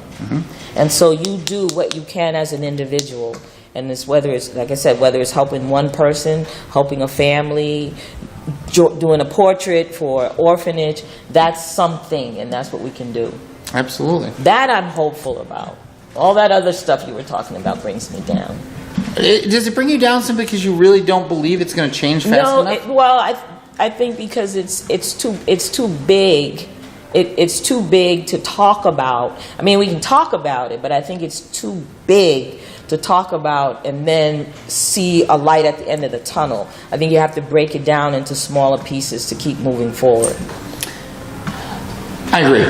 And so you do what you can as an individual. And it's whether it's, like I said, whether it's helping one person, helping a family, doing a portrait for an orphanage, that's something, and that's what we can do. Absolutely. That I'm hopeful about. All that other stuff you were talking about brings me down. Does it bring you down simply because you really don't believe it's going to change fast enough? Well, I think because it's too big. It's too big to talk about. I mean, we can talk about it, but I think it's too big to talk about and then see a light at the end of the tunnel. I think you have to break it down into smaller pieces to keep moving forward. I agree.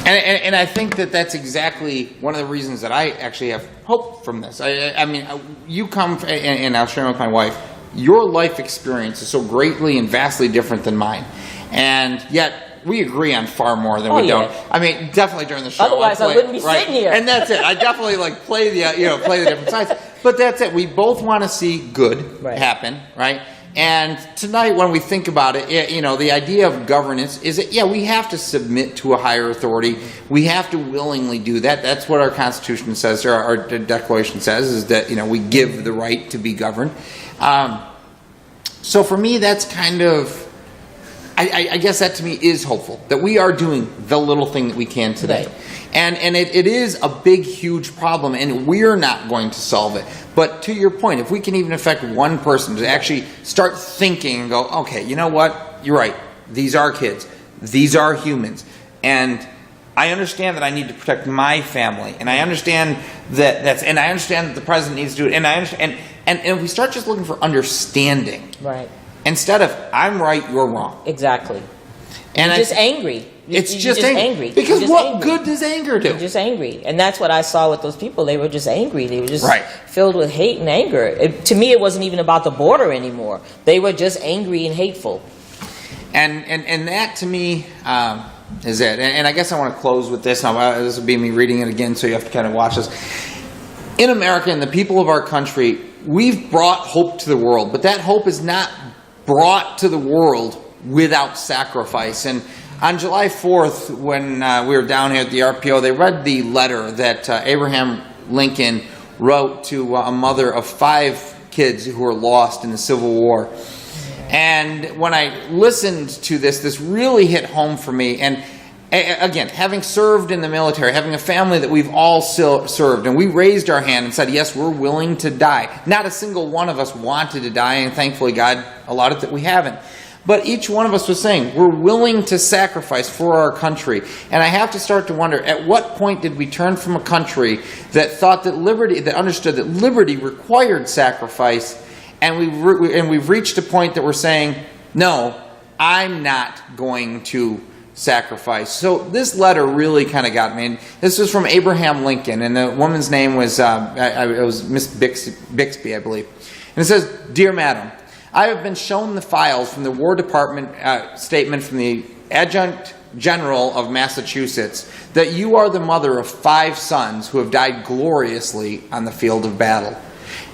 And I think that that's exactly one of the reasons that I actually have hope from this. I mean, you come, and I'll share with my wife, your life experience is so greatly and vastly different than mine. And yet, we agree on far more than we don't. I mean, definitely during the show. Otherwise, I wouldn't be sitting here. And that's it. I definitely play the different sides. But that's it. We both want to see good happen, right? And tonight, when we think about it, the idea of governance is that, we have to submit to a higher authority. We have to willingly do that. That's what our Constitution says, or our Declaration says, is that, we give the right to be governed. So for me, that's kind of, I guess that to me is hopeful, that we are doing the little thing that we can today. Right. And it is a big, huge problem, and we're not going to solve it. But to your point, if we can even affect one person to actually start thinking and go, okay, you know what? You're right. These are kids. These are humans. And I understand that I need to protect my family, and I understand that I understand that the president needs to do it, and I understand, and if we start just looking for understanding, Right. instead of I'm right, you're wrong. Exactly. And You're just angry. You're just angry. Because You're just what angry. good does anger do? You're just angry. And that's what I saw with those people. They were just angry. They were just Right. filled with hate and anger. To me, it wasn't even about the border anymore. They were just angry and hateful. And that to me is it. And I guess I want to close with this. Now, this will be me reading it again, so you have to kind of watch this. In America and the people of our country, we've brought hope to the world, but that hope is not brought to the world without sacrifice. And on July 4th, when we were down here at the RPO, they read the letter that Abraham Lincoln wrote to a mother of 5 kids who were lost in the Civil War. And when I listened to this really hit home for me. And again, having served in the military, having a family that we've all served, and we raised our hand and said, yes, we're willing to die. Not a single one of us wanted to die, and thankfully God allowed it that we haven't. But each one of us was saying, we're willing to sacrifice for our country. And I have to start to wonder, at what point did we turn from a country that thought that liberty, that understood that liberty required sacrifice, and we've reached a point that we're saying, no, I'm not going to sacrifice. So this letter really kind of got me. And this was from Abraham Lincoln, and the woman's name was, it was Miss Bixby, I believe. And it says, Dear Madam, I have been shown the files from the War Department statement from the Adjutant General of Massachusetts that you are the mother of 5 sons who have died gloriously on the field of battle.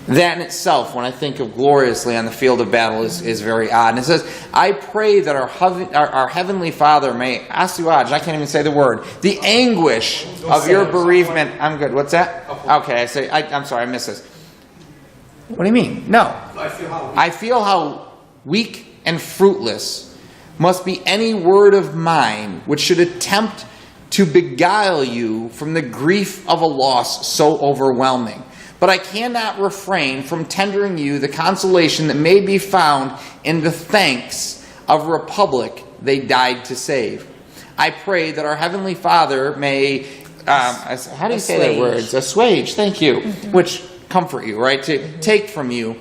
That in itself, when I think of gloriously on the field of battle, is very odd. And it says, I pray that our Heavenly Father may assuage, I can't even say the word, the anguish of your bereavement. I'm good. What's that? Okay, I'm sorry, I missed this. What do you mean? No. I feel how weak and fruitless must be any word of mine which should attempt to beguile you from the grief of a loss so overwhelming. But I cannot refrain from tendering you the consolation that may be found in the thanks of a republic they died to save. I pray that our Heavenly Father may, how do you say that word? Assuage, thank you, which comfort you, right? To take from you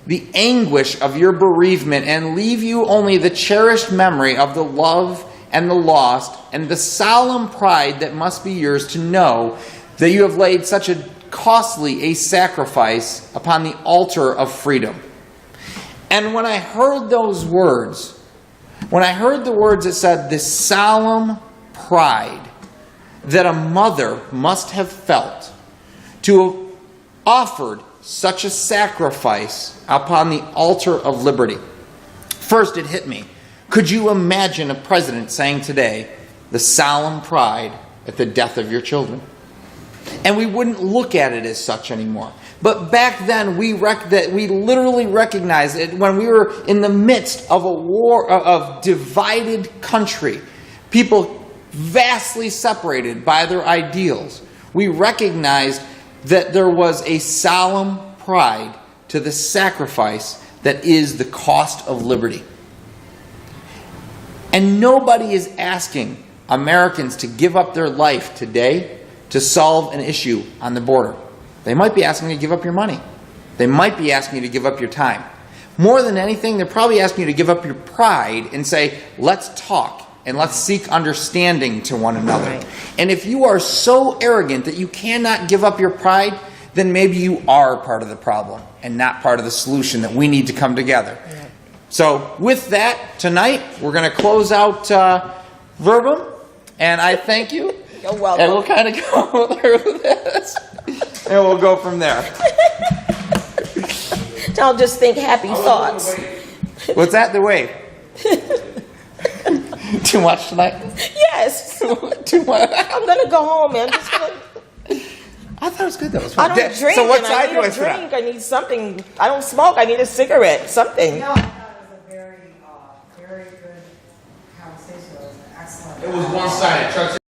the anguish of your bereavement and leave you only the cherished memory of the love and the lost and the solemn pride that must be yours to know that you have laid such a costly a sacrifice upon the altar of freedom. And when I heard those words, when I heard the words that said, this solemn pride that a mother must have felt to have offered such a sacrifice upon the altar of liberty, first it hit me. Could you imagine a president saying today, the solemn pride at the death of your children? And we wouldn't look at it as such anymore. But back then, we literally recognized it when we were in the midst of a war, of divided country, people vastly separated by their ideals. We recognized that there was a solemn pride to the sacrifice that is the cost of liberty. And nobody is asking Americans to give up their life today to solve an issue on the border. They might be asking you to give up your money. They might be asking you to give up your time. More than anything, they're probably asking you to give up your pride and say, let's talk and let's seek understanding to one another. Right. And if you are so arrogant that you cannot give up your pride, then maybe you are part of the problem and not part of the solution that we need to come together. Yeah. So with that, tonight, we're going to close out Verbum, and I thank you. You're welcome. And we'll kind of go through this, and we'll go from there. Don't just think happy thoughts. What's that? The wave. Too much tonight? Yes. Too much? I'm going to go home, man. I'm just gonna, I thought it was good, though. It was I fun. don't drink. So what and side I do need I a sit on? drink. I need something. I don't smoke. I need a cigarette. Something. No, I thought it was a very good conversation. It was an excellent. It was one-sided.